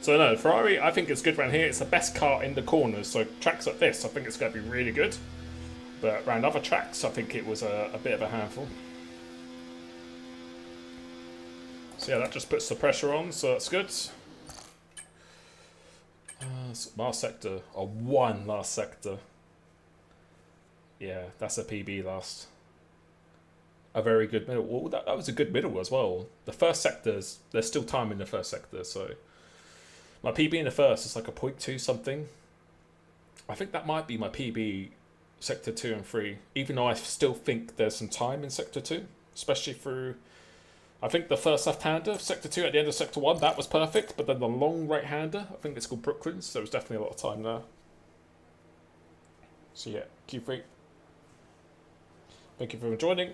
[SPEAKER 1] So no, Ferrari, I think it's good around here. It's the best car in the corners. So tracks like this, I think it's going to be really good. But around other tracks, I think it was a bit of a handful. So yeah, that just puts the pressure on, so that's good. Last sector, or one last sector. Yeah, that's a PB last. A very good middle. Well, that was a good middle as well. The first sectors, there's still time in the first sector, so my PB in the first is like a 0.2 something. I think that might be my PB sector 2 and 3, even though I still think there's some time in sector 2, especially through, I think the first left-hander, sector 2 at the end of sector 1, that was perfect, but then the long right-hander, I think it's called Brooklyn, so there was definitely a lot of time there. So yeah, Q3. Thank you for joining.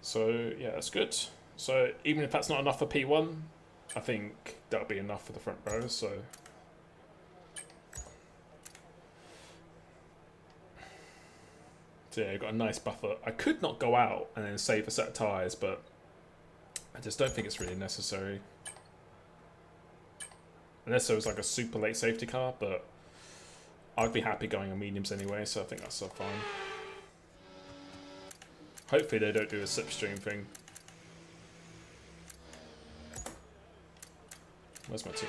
[SPEAKER 1] So yeah, that's good. So even if that's not enough for P1, I think that'll be enough for the front row, so... So yeah, you've got a nice buffer. I could not go out and then save a set of tyres, but I just don't think it's really necessary. Unless there was like a super late safety car, but I'd be happy going on mediums anyway, so I think that's so fine. Hopefully they don't do a slipstream thing. Where's my teammate?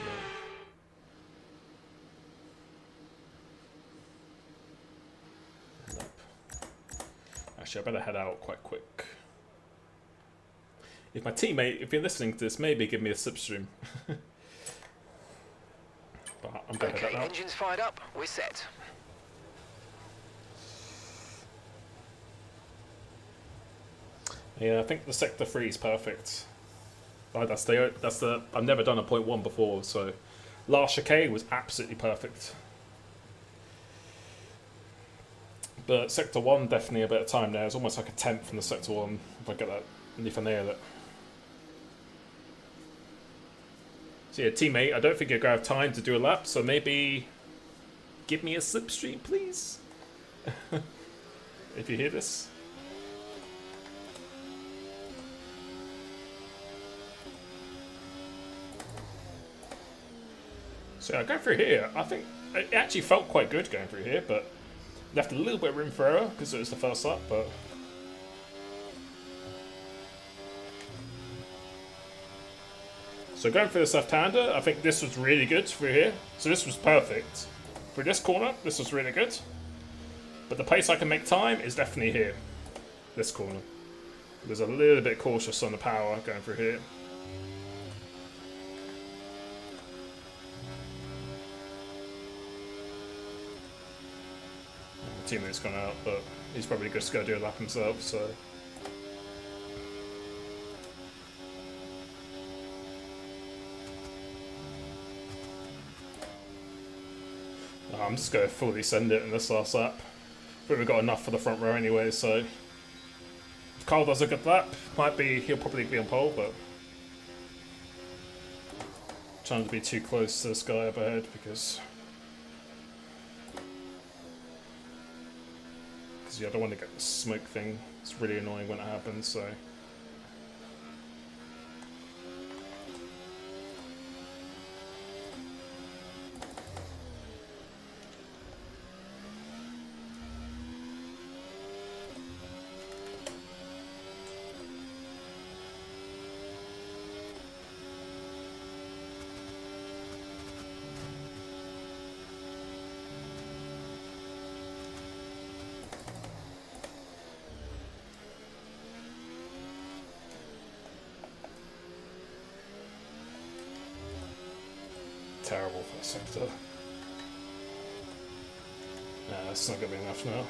[SPEAKER 1] Actually, I better head out quite quick. If my teammate, if you're listening to this, maybe give me a slipstream. But I'm going to head out now.
[SPEAKER 2] Engines fired up, we're set.
[SPEAKER 1] Yeah, I think the sector 3 is perfect. That's the I've never done a 0.1 before, so last chicane was absolutely perfect. But sector 1 definitely a bit of time there. It's almost like a 10th from the sector 1 if I get that, and if I nail it. So yeah, teammate, I don't think you're going to have time to do a lap, so maybe give me a slipstream, please. If you hear this. So yeah, going through here, I think it actually felt quite good going through here, but left a little bit of room for error because it was the first lap, but... So going for this left-hander, I think this was really good through here. So this was perfect. For this corner, this was really good. But the place I can make time is definitely here. This corner. There's a little bit cautious on the power going through here. My teammate's gone out, but he's probably just going to do a lap himself, so... I'm just going to fully send it in this last lap. I think we've got enough for the front row anyway, so... If Carl does a good lap, he'll probably be on pole, but... I'm trying to be too close to this guy up ahead, because yeah, I don't want to get the smoke thing. It's really annoying when it happens, so... Terrible first sector. Nah, that's not going to be enough now.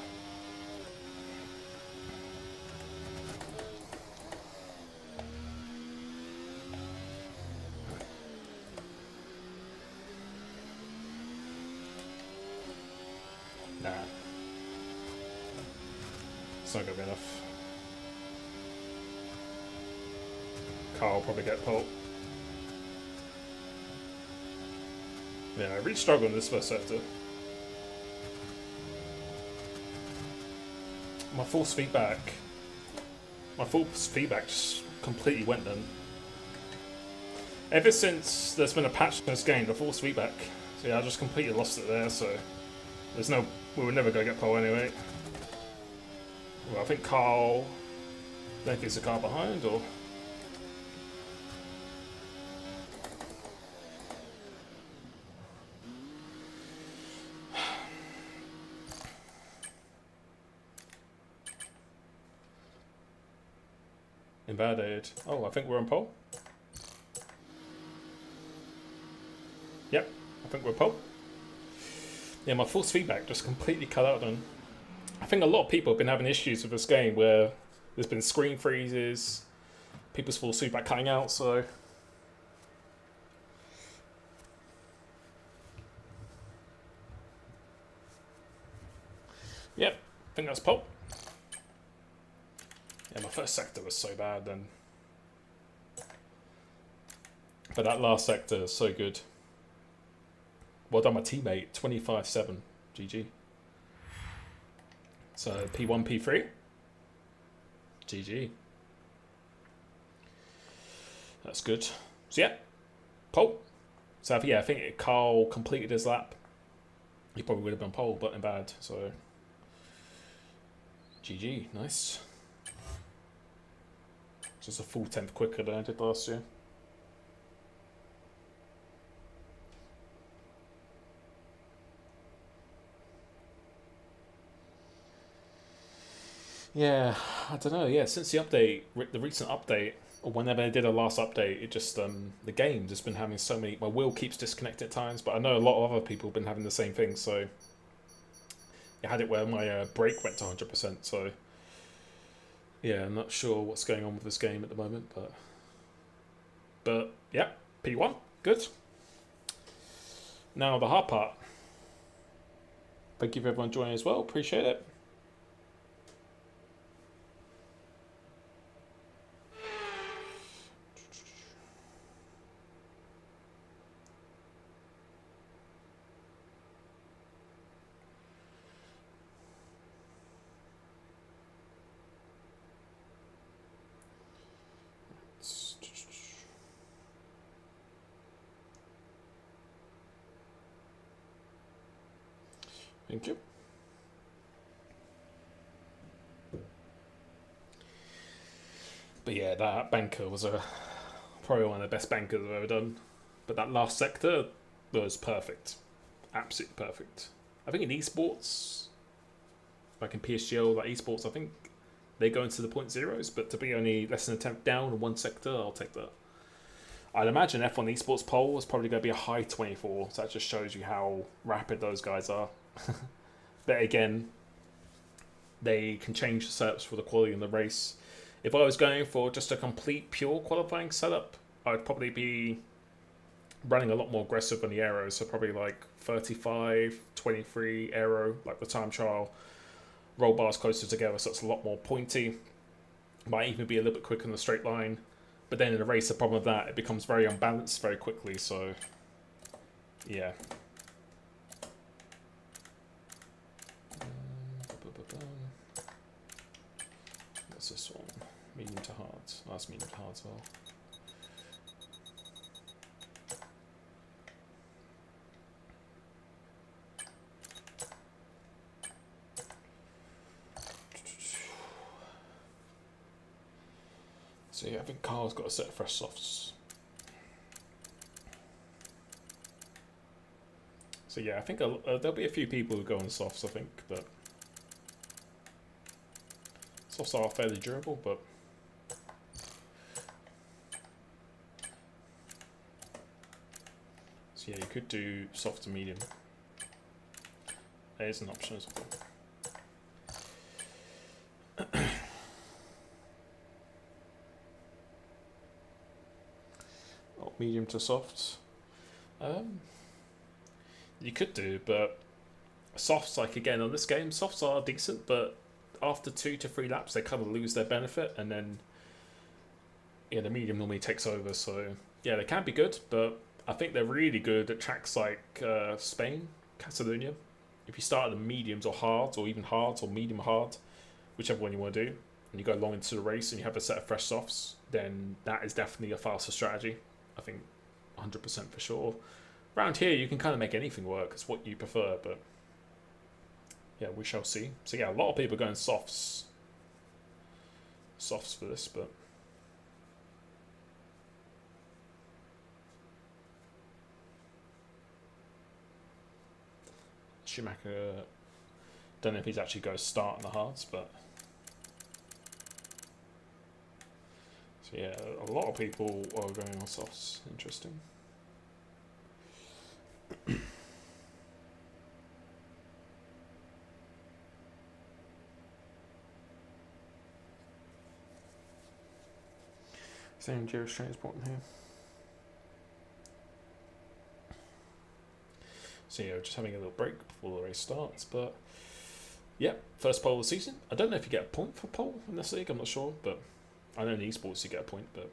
[SPEAKER 1] Nah. It's not going to be enough. Carl will probably get pole. Yeah, I really struggle in this first sector. My force feedback just completely went then. Ever since there's been a patch in this game, the force feedback. So yeah, I just completely lost it there. So there's no, we were never gonna get pole anyway. Well, I think Carl. I think it's a car behind or. Invalidated. Oh, I think we're on pole. Yep, I think we're pole. Yeah, my force feedback just completely cut out then. I think a lot of people have been having issues with this game where there's been screen freezes, people's force feedback cutting out, so. Yep, I think that's pole. Yeah, my first sector was so bad then. But that last sector is so good. Well done, my teammate. 25-7. GG. So P1, P3. GG. That's good. So yeah, pole. So yeah, I think Carl completed his lap. He probably would have been pole, but in bad. So GG. Nice. Just a full 10th quicker than I did last year. Yeah, I don't know. Yeah, since the update, the recent update, or whenever they did a last update, it just the game just been having so many. My wheel keeps disconnecting at times, but I know a lot of other people have been having the same thing. So I had it where my brake went to 100%. So yeah, I'm not sure what's going on with this game at the moment, but yeah, P1, good. Now the hard part. Thank you for everyone joining as well. Appreciate it. Thank you. But yeah, that banker was probably one of the best bankers I've ever done. But that last sector was perfect. Absolutely perfect. I think in esports, like in PSGL, like esports, I think they go into the point zeros, but to be only less than a tenth down in one sector, I'll take that. I'd imagine F1 esports pole is probably going to be a high 24, so that just shows you how rapid those guys are. But again, they can change the setups for the quality in the race. If I was going for just a complete pure qualifying setup, I'd probably be running a lot more aggressive on the aero, so probably like 35, 23 aero, like the time trial. Roll bars closer together, so it's a lot more pointy. Might even be a little bit quicker in the straight line. But then in a race, the problem with that, it becomes very unbalanced very quickly, so yeah. What's this one? Medium to hard. Oh, that's medium to hard as well. So yeah, I think Carl's got a set of fresh softs. So yeah, I think there'll be a few people who go on softs, I think, but softs are fairly durable, but so yeah, you could do soft to medium. There's an option as well. Medium to soft. You could do, but softs, like again on this game, softs are decent, but after 2 to 3 laps they kind of lose their benefit, and then yeah, the medium normally takes over. So yeah, they can be good, but I think they're really good at tracks like Spain, Catalonia. If you start at the mediums or hards, or even hards or medium hard, whichever one you want to do, and you go long into the race and you have a set of fresh softs, then that is definitely a faster strategy. I think 100% for sure. Around here, you can kind of make anything work. It's what you prefer, but yeah, we shall see. So yeah, a lot of people are going softs for this, but Schumacher, don't know if he's actually going to start in the hards, but so yeah, a lot of people are going on softs. Interesting. Same Jerry's transporting here. So yeah, we're just having a little break before the race starts, but yeah, first pole of the season. I don't know if you get a point for pole in this league, I'm not sure, but I know in esports you get a point, but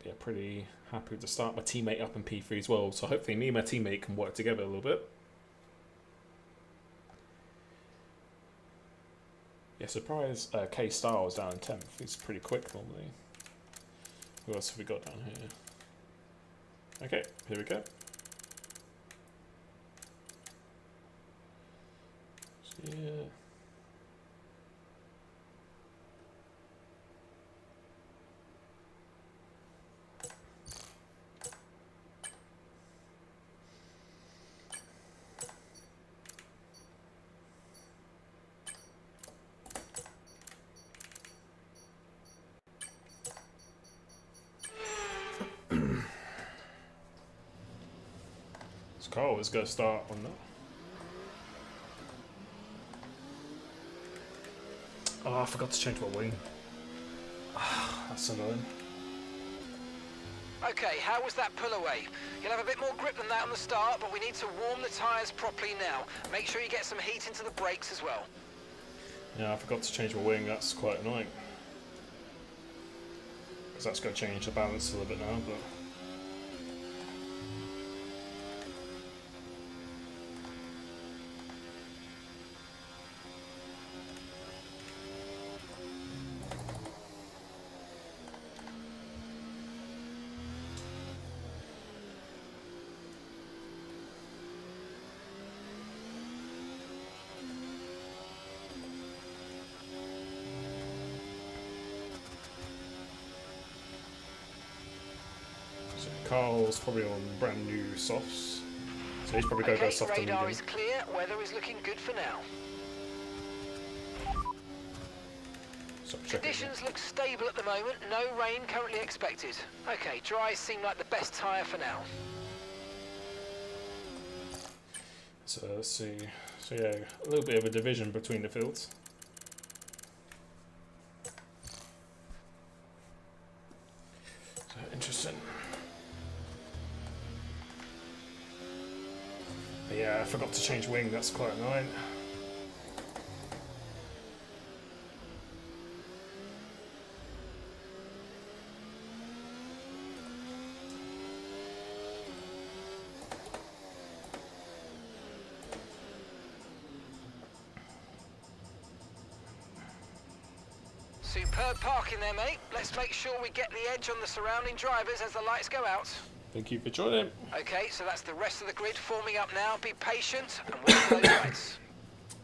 [SPEAKER 1] yeah, pretty happy to start. My teammate up in P3 as well, so hopefully me and my teammate can work together a little bit. Yeah, surprise, K Styles down in 10th. He's pretty quick normally. Who else have we got down here? Okay, here we go. So, yeah. So Carl is going to start on that. Oh, I forgot to change my wing. That's annoying.
[SPEAKER 2] Okay, how was that pull away? You'll have a bit more grip than that on the start, but we need to warm the tyres properly now. Make sure you get some heat into the brakes as well.
[SPEAKER 1] Yeah, I forgot to change my wing. That's quite annoying. Because that's going to change the balance a little bit now, but... Carl's probably on brand new softs, so he's probably going to go soft to medium.
[SPEAKER 2] Radar is clear, weather is looking good for now. Conditions look stable at the moment, no rain currently expected. Okay, dries seem like the best tyre for now.
[SPEAKER 1] So let's see, so yeah, a little bit of a division between the fields. So interesting. But yeah, I forgot to change wing, that's quite annoying.
[SPEAKER 2] Superb parking there, mate. Let's make sure we get the edge on the surrounding drivers as the lights go out.
[SPEAKER 1] Thank you for joining.
[SPEAKER 2] Okay, so that's the rest of the grid forming up now. Be patient and wait for those lights.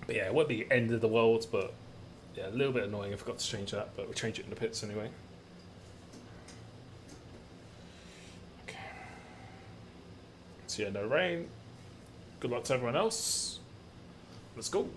[SPEAKER 1] But yeah, it won't be end of the world, but yeah, a little bit annoying. I forgot to change that, but we'll change it in the pits anyway. Okay. So yeah, no rain. Good luck to everyone else. Let's go.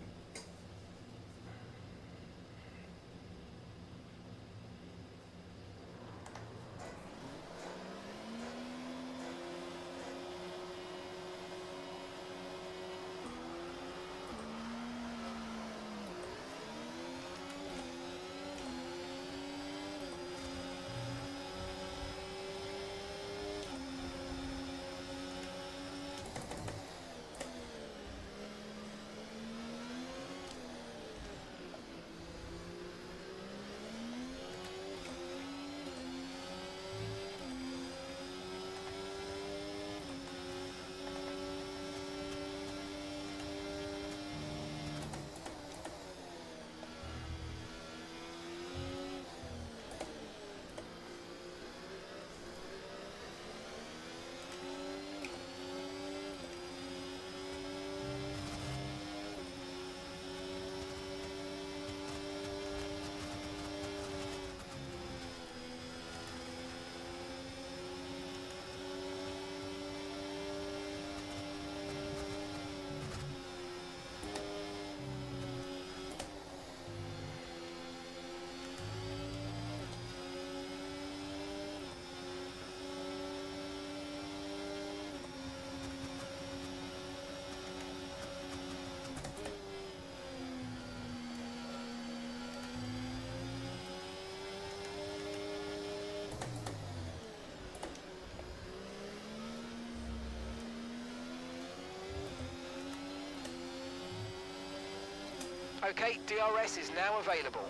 [SPEAKER 2] Okay, DRS is now available.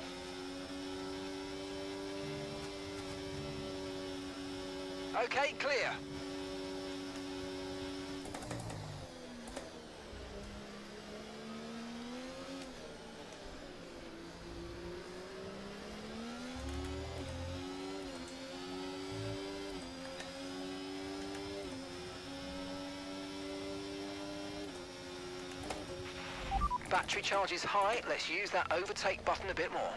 [SPEAKER 2] Okay, clear. Battery charge is high. Let's use that overtake button a bit more.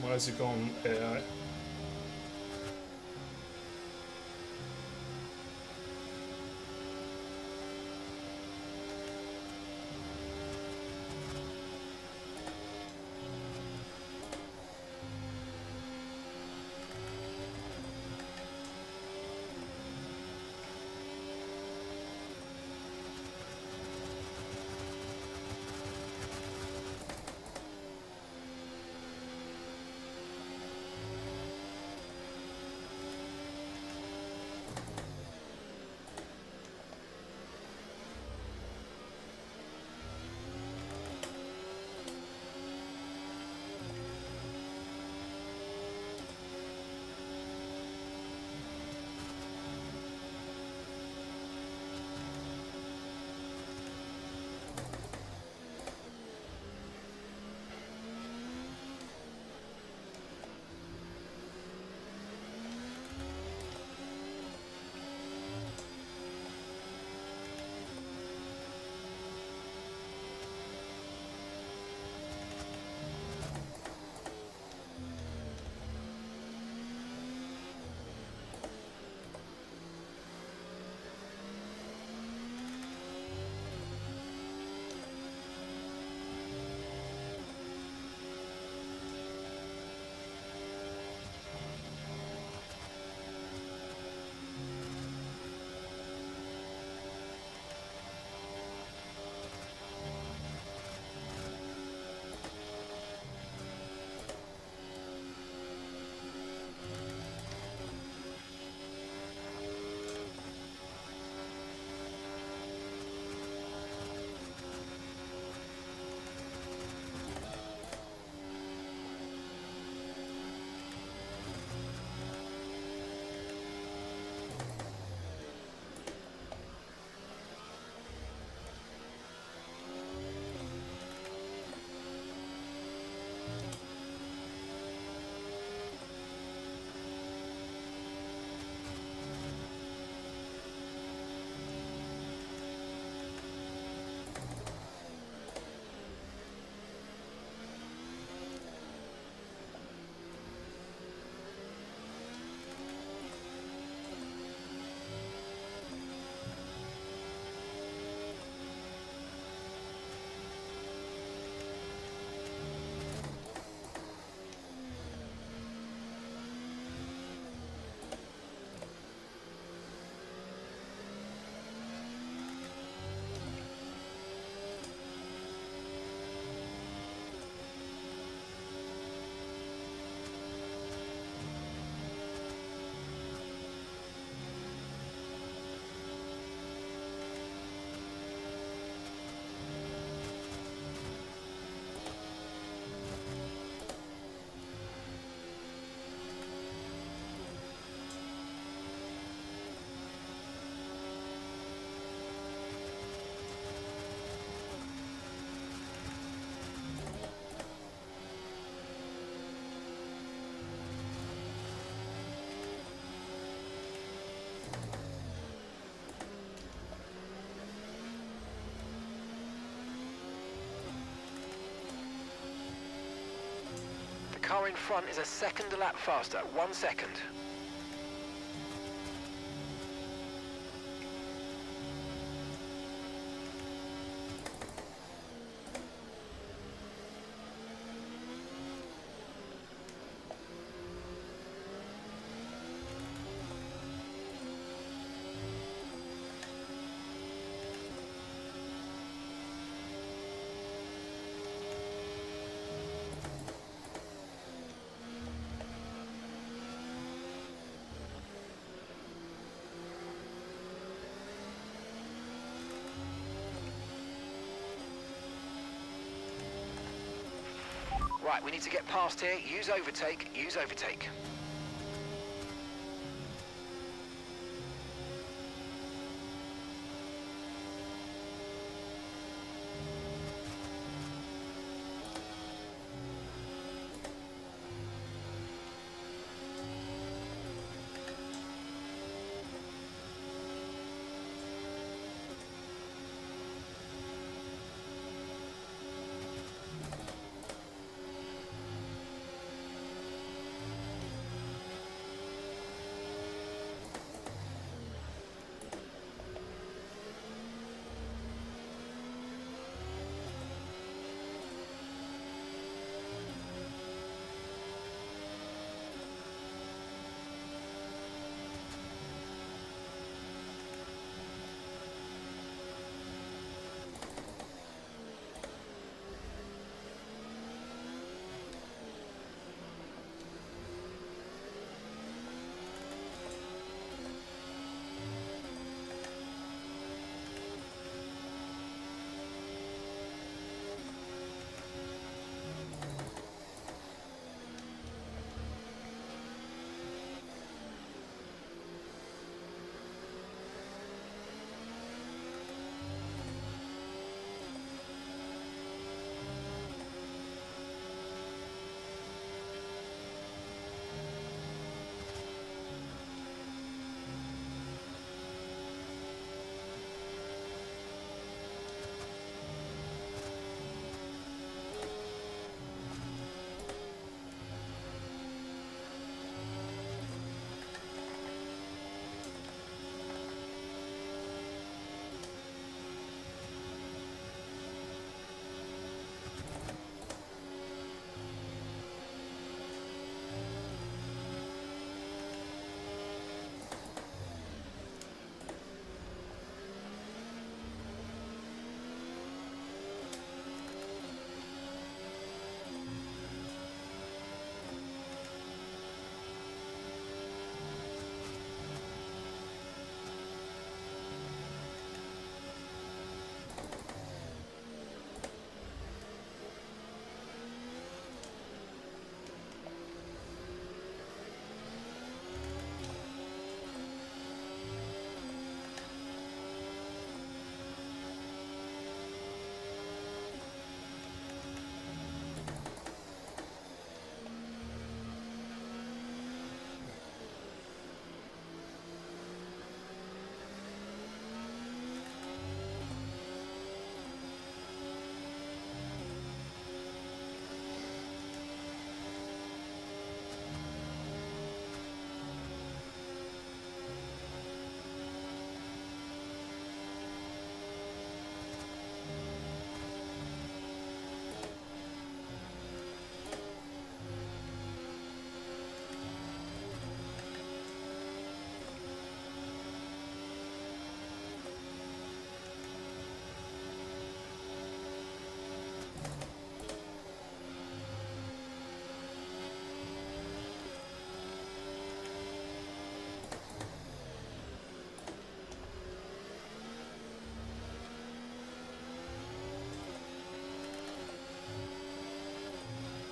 [SPEAKER 1] Why has it gone AI?
[SPEAKER 2] in front is a second a lap faster. 1 second. Right, we need to get past here. Use overtake, use overtake.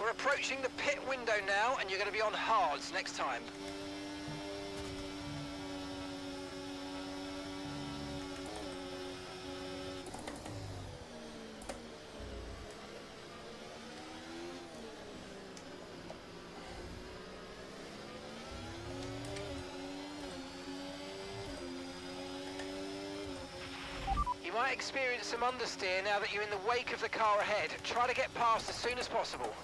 [SPEAKER 2] We're approaching the pit window now, and you're going to be on hards next time. You might experience some understeer now that you're in the wake of the car ahead. Try to get past as soon as possible.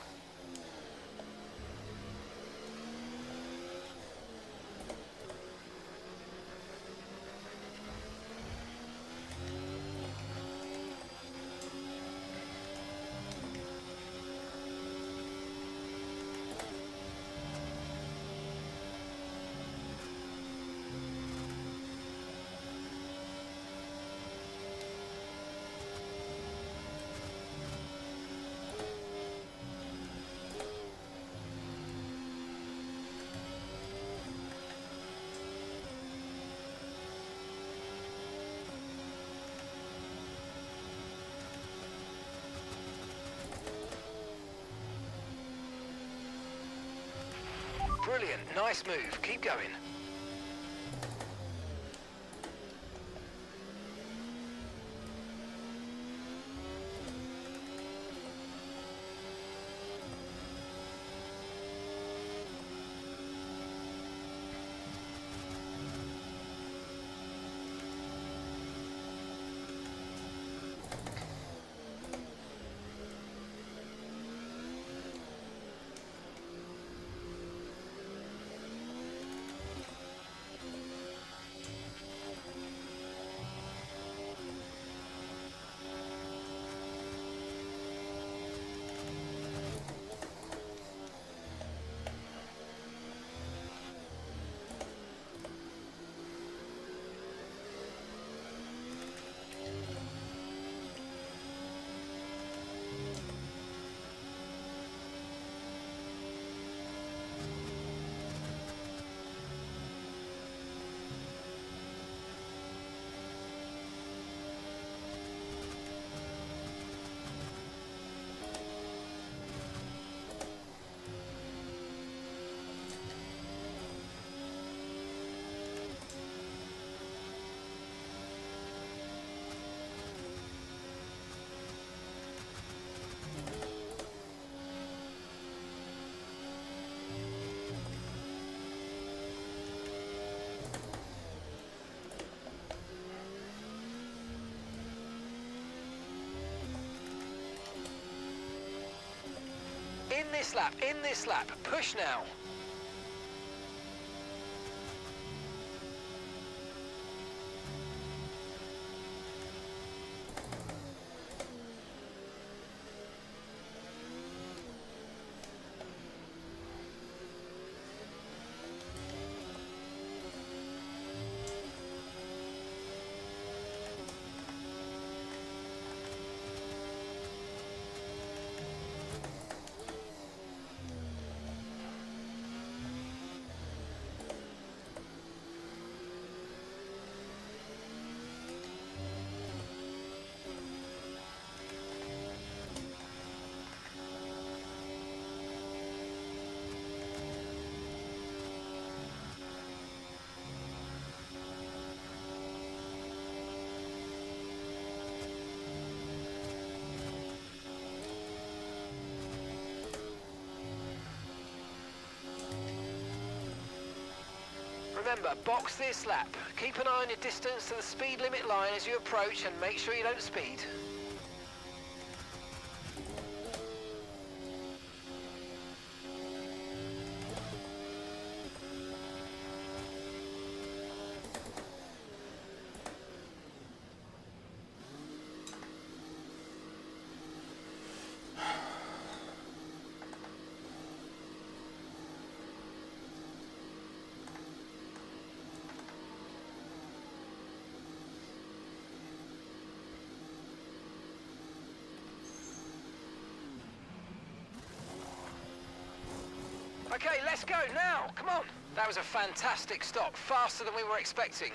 [SPEAKER 2] Brilliant. Nice move. Keep going. In this lap, push now. Remember, box this lap. Keep an eye on your distance to the speed limit line as you approach and make sure you don't speed. Okay, let's go now. Come on. That was a fantastic stop, faster than we were expecting.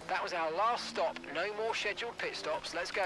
[SPEAKER 2] That was our last stop. No more scheduled pit stops. Let's go.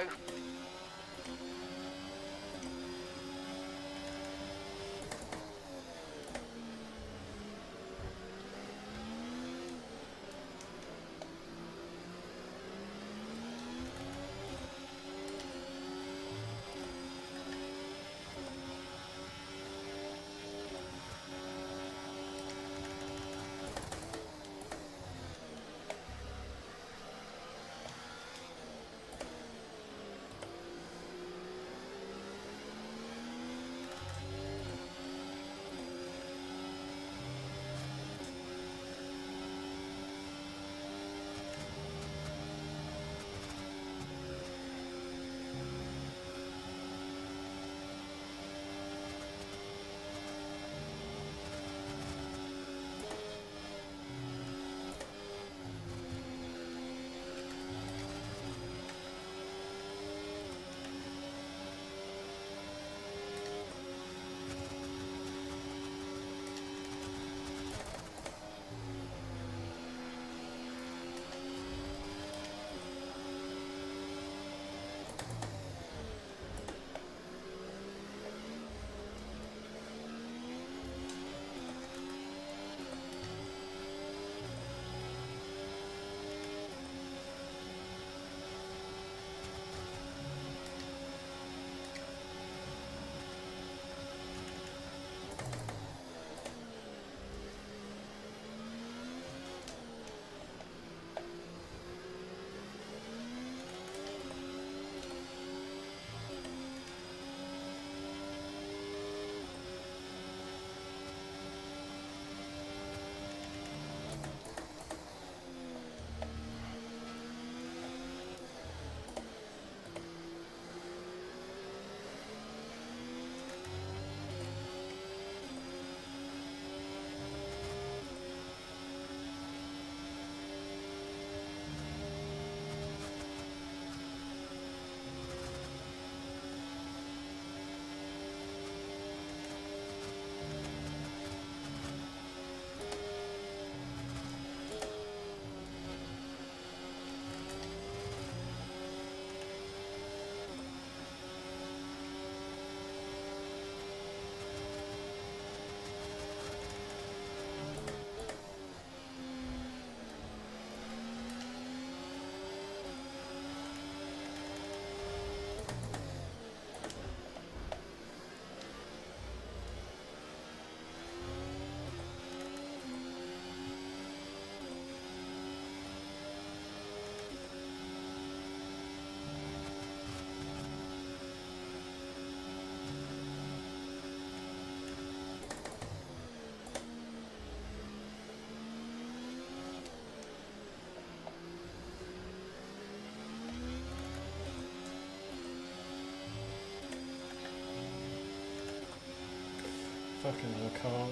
[SPEAKER 1] Fucking hell, Carl.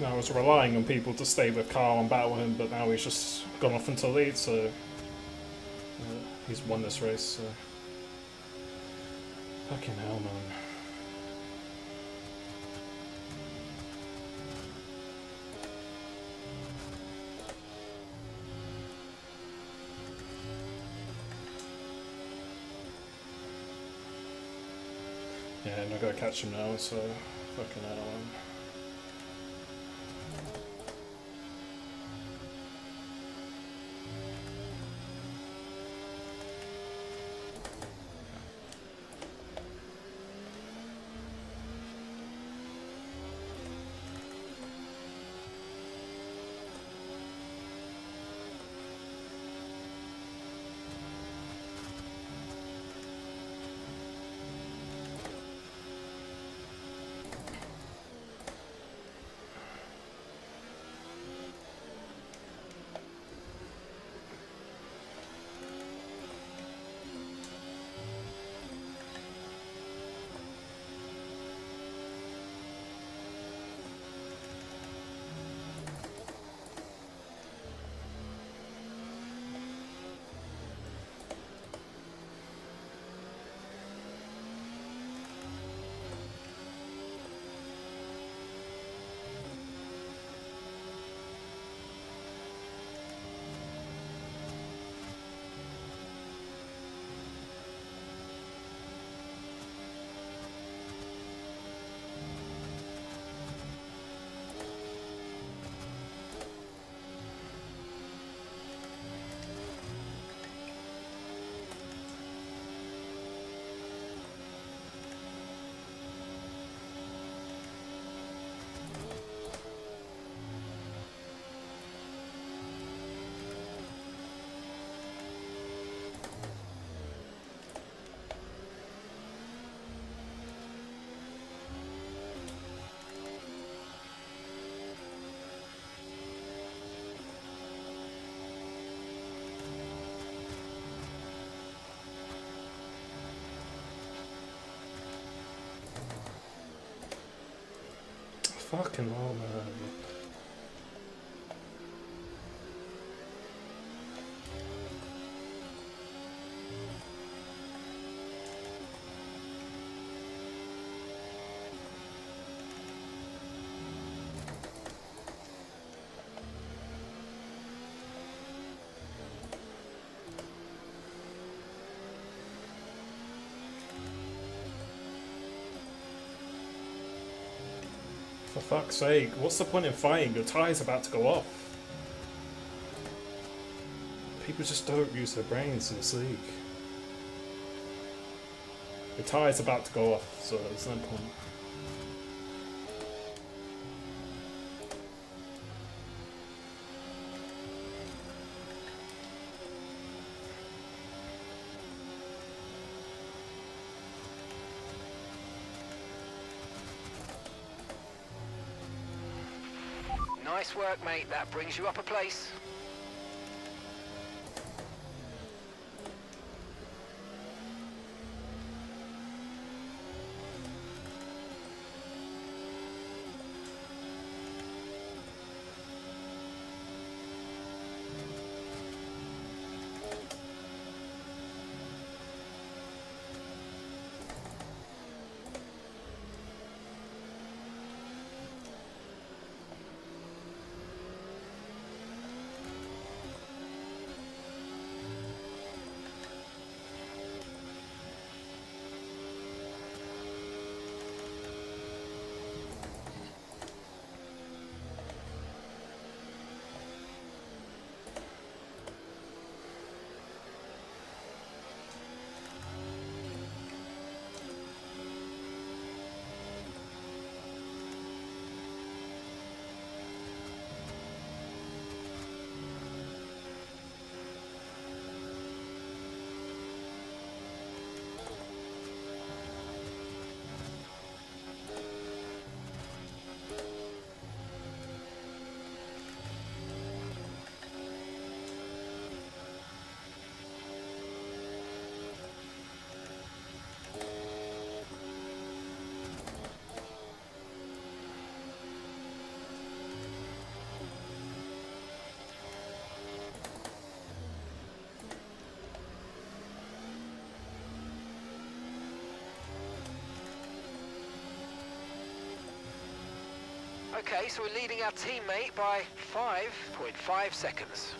[SPEAKER 1] I was relying on people to stay with Carl and battle him, but now he's just gone off into lead, so he's won this race, so fucking hell, man. Yeah, and I gotta catch him now, so fucking hell, man. Fucking hell, man. For fuck's sake, what's the point in fighting? Your tire's about to go off. People just don't use their brains in this league. Your tire's about to go off, so there's no point.
[SPEAKER 2] Nice work, mate. That brings you up a place. Okay, so we're leading our teammate by 5.5 seconds.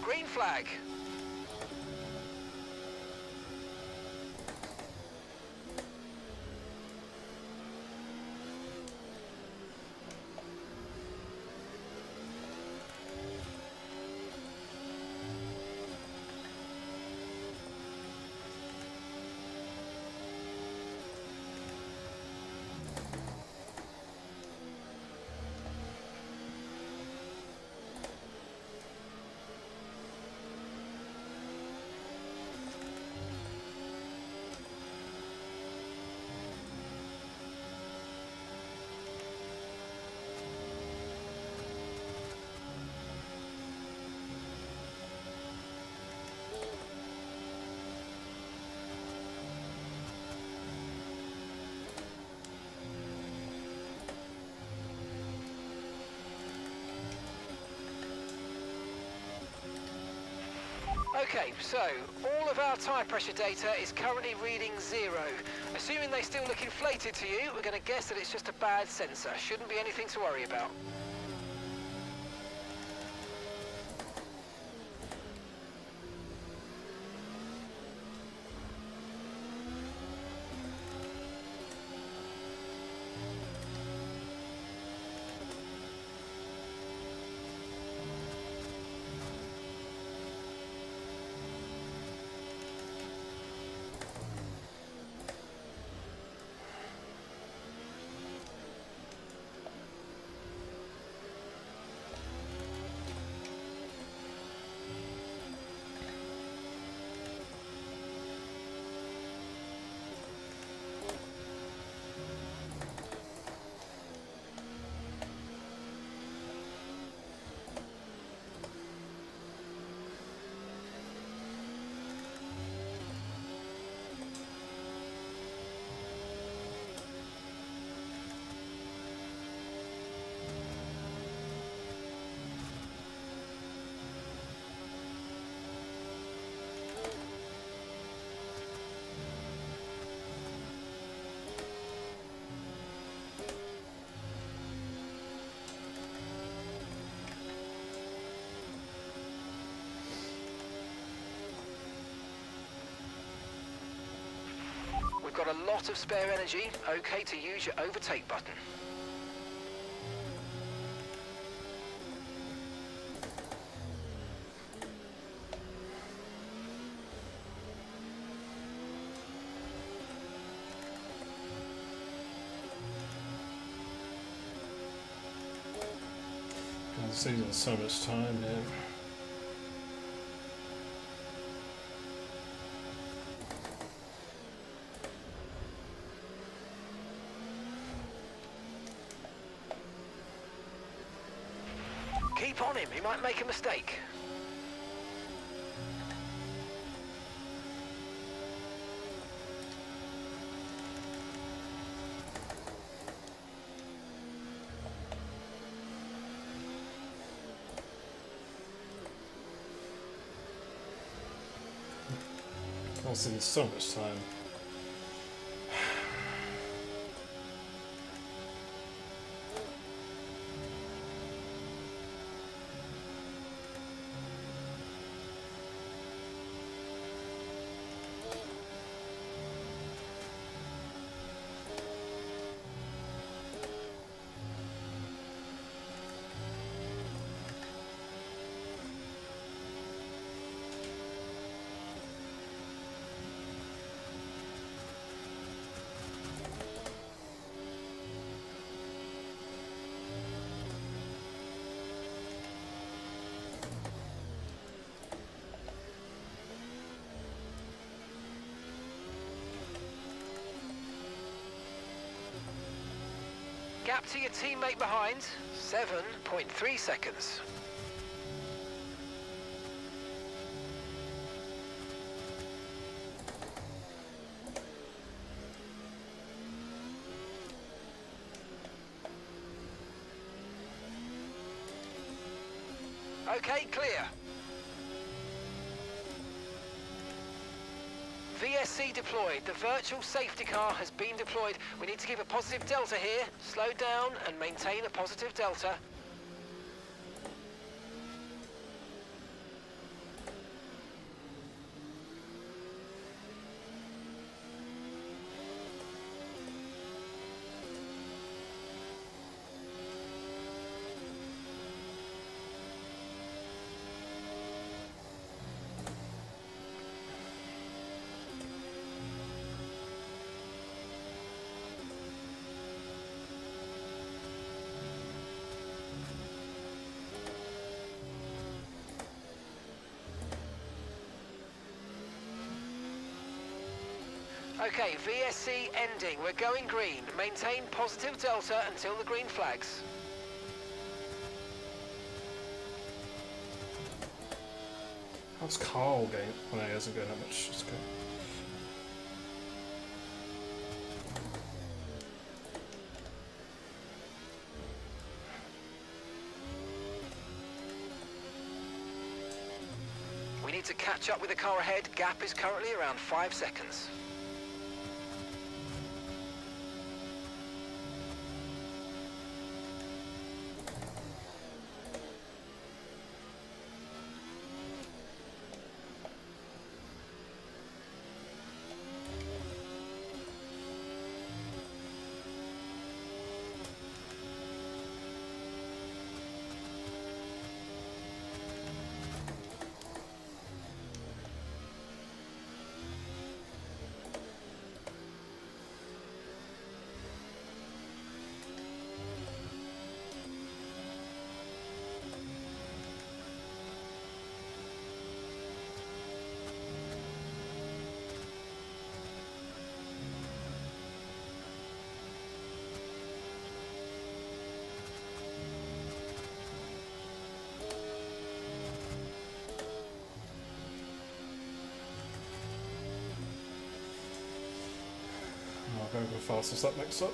[SPEAKER 2] Green flag. Okay, so all of our tyre pressure data is currently reading 0. Assuming they still look inflated to you, we're going to guess that it's just a bad sensor. Shouldn't be anything to worry about. We've got a lot of spare energy, okay to use your overtake button.
[SPEAKER 1] I'm losing so much time now.
[SPEAKER 2] Keep on him, he might make a mistake.
[SPEAKER 1] wasting so much time.
[SPEAKER 2] Gap to your teammate behind, 7.3 seconds. Okay, clear. VSC deployed. The virtual safety car has been deployed. We need to keep a positive delta here. Slow down and maintain a positive delta. Okay, VSC ending. We're going green. Maintain positive delta until the green flags.
[SPEAKER 1] How's Carl going? Well, no, he hasn't going that much. It's good.
[SPEAKER 2] We need to catch up with the car ahead. Gap is currently around 5 seconds.
[SPEAKER 1] I'll go with fastest up next up.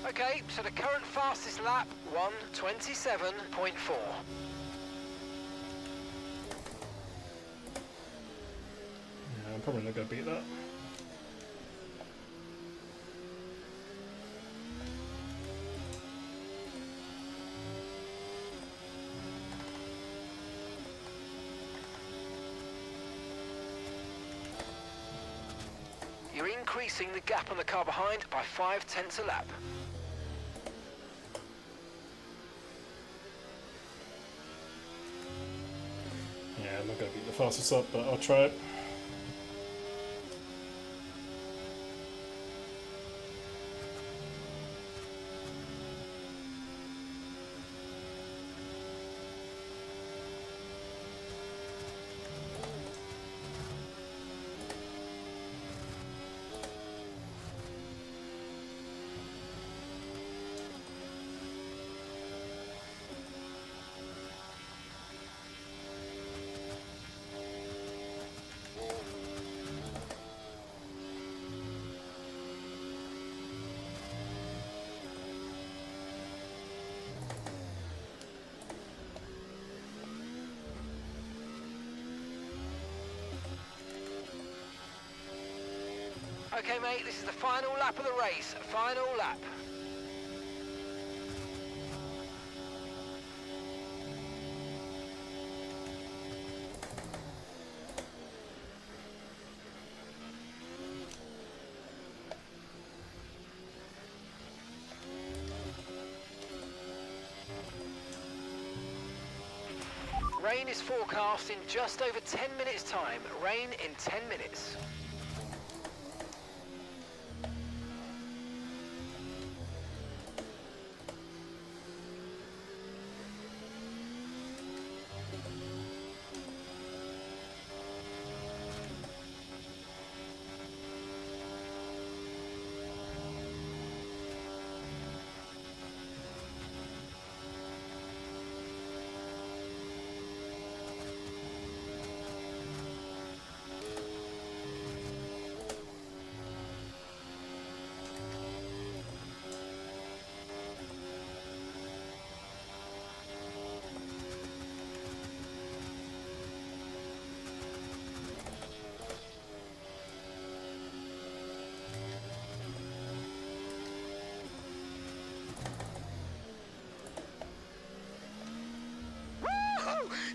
[SPEAKER 2] Okay, so the current fastest lap, 1:27.4.
[SPEAKER 1] Yeah, I'm probably not going to beat that.
[SPEAKER 2] You're increasing the gap on the car behind by 0.5 a lap.
[SPEAKER 1] Yeah, I'm not going to beat the fastest up, but I'll try it.
[SPEAKER 2] Okay, mate, this is the final lap of the race. Final lap. Rain is forecast in just over 10 minutes' time. Rain in 10 minutes.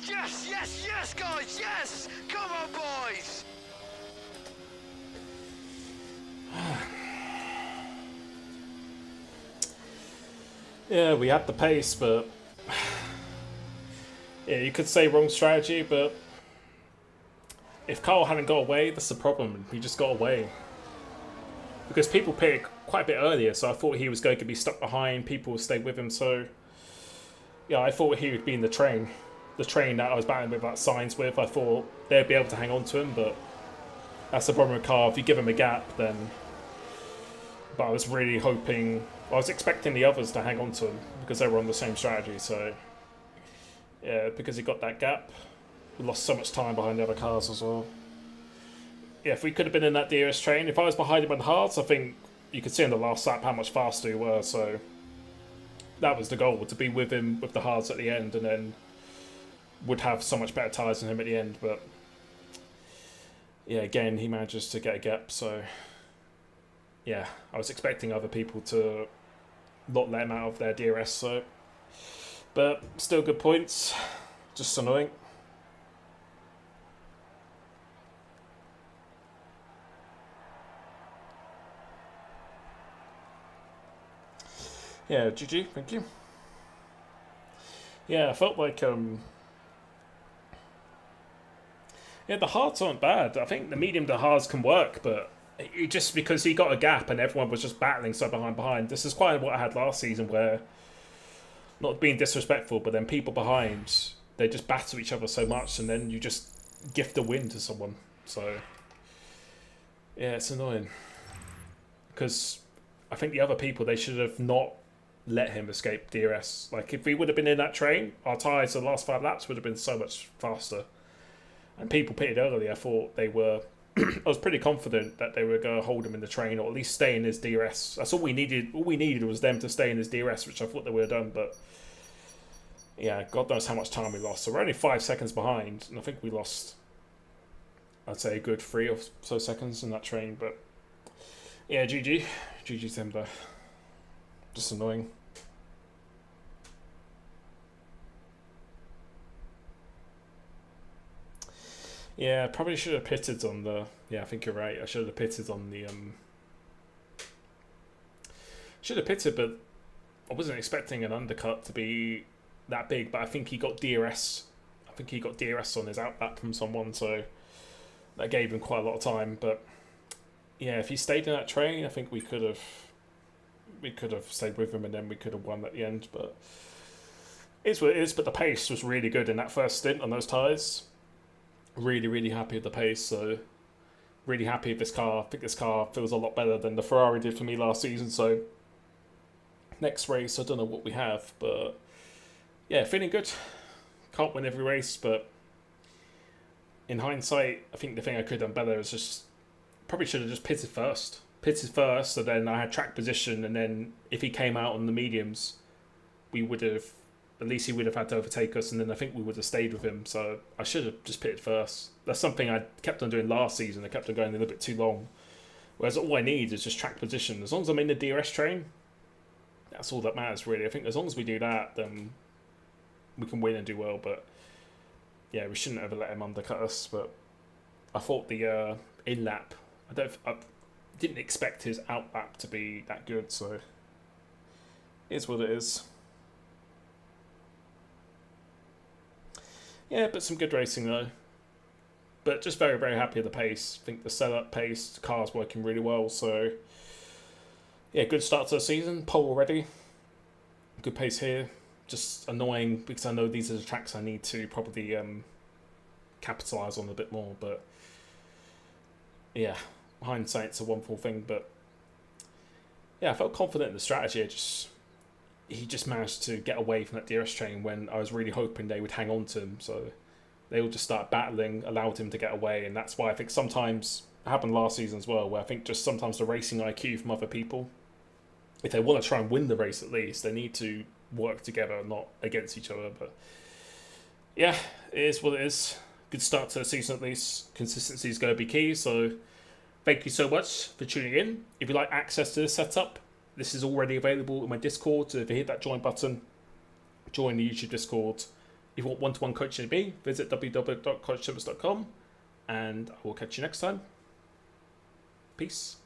[SPEAKER 2] Yes, yes, yes, guys, yes! Come on, boys!
[SPEAKER 1] Yeah, we had the pace, but yeah, you could say wrong strategy, but if Carl hadn't got away, that's the problem. He just got away. Because people pitted quite a bit earlier, so I thought he was going to be stuck behind, people would stay with him, so yeah, I thought he would be in the train. The train that I was battling with that signs with, I thought they'd be able to hang on to him, but that's the problem with Carl. If you give him a gap, then... But I was really hoping... I was expecting the others to hang on to him, because they were on the same strategy, so... Yeah, because he got that gap, we lost so much time behind the other cars as well. Yeah, if we could have been in that DRS train, if I was behind him on hards, I think you could see in the last lap how much faster we were, so... That was the goal, to be with him with the hards at the end, and then... would have so much better tyres than him at the end, but yeah, again, he manages to get a gap, so yeah, I was expecting other people to not let him out of their DRS, so but still good points, just annoying. Yeah, GG, thank you. Yeah, I felt like yeah, the hards aren't bad. I think the medium to hards can work, but it just because he got a gap and everyone was just battling so behind. This is quite what I had last season, where not being disrespectful, but then people behind, they just battle each other so much, and then you just gift a win to someone. So yeah, it's annoying because I think the other people, they should have not let him escape DRS. Like if we would have been in that train, our tyres the last 5 laps would have been so much faster. And people pitted early. I thought they were... I was pretty confident that they were going to hold him in the train, or at least stay in his DRS. That's all we needed. All we needed was them to stay in his DRS, which I thought they would have done. But yeah, God knows how much time we lost. So we're only 5 seconds behind, and I think we lost, I'd say, a good 3 or so seconds in that train. But yeah, GG. GG Timber. Just annoying. Yeah, probably should have pitted on the... Yeah, I think you're right. I should have pitted on the... Should have pitted, but I wasn't expecting an undercut to be that big. But I think he got DRS. I think he got DRS on his outlap from someone, so that gave him quite a lot of time. But yeah, if he stayed in that train, I think we could have stayed with him, and then we could have won at the end. But it's what it is. But the pace was really good in that first stint on those tyres. Really, really happy with the pace, so really happy with this car. I think this car feels a lot better than the Ferrari did for me last season, so next race, I don't know what we have, but yeah, feeling good. Can't win every race, but in hindsight, I think the thing I could have done better is just, probably should have just pitted first. So then I had track position, and then if he came out on the mediums, we would have... At least he would have had to overtake us, and then I think we would have stayed with him. So I should have just pitted first. That's something I kept on doing last season. I kept on going a little bit too long. Whereas all I need is just track position. As long as I'm in the DRS train, that's all that matters, really. I think as long as we do that, then we can win and do well. But yeah, we shouldn't ever let him undercut us. But I thought the in lap, I didn't expect his out lap to be that good. So it is what it is. Yeah, but some good racing though. But just very, very happy with the pace. I think the setup pace, the car's working really well. So yeah, good start to the season. Pole already. Good pace here. Just annoying because I know these are the tracks I need to probably capitalise on a bit more. But yeah, hindsight's a wonderful thing. But yeah, I felt confident in the strategy. He just managed to get away from that DRS train when I was really hoping they would hang on to him. So they all just start battling, allowed him to get away. And that's why I think sometimes, it happened last season as well, where I think just sometimes the racing IQ from other people, if they want to try and win the race at least, they need to work together, not against each other. But yeah, it is what it is. Good start to the season at least. Consistency is going to be key. So thank you so much for tuning in. If you like access to this setup, this is already available in my Discord. So if you hit that join button, join the YouTube Discord. If you want one-to-one coaching to be, visit www.coachservice.com, and I will catch you next time. Peace.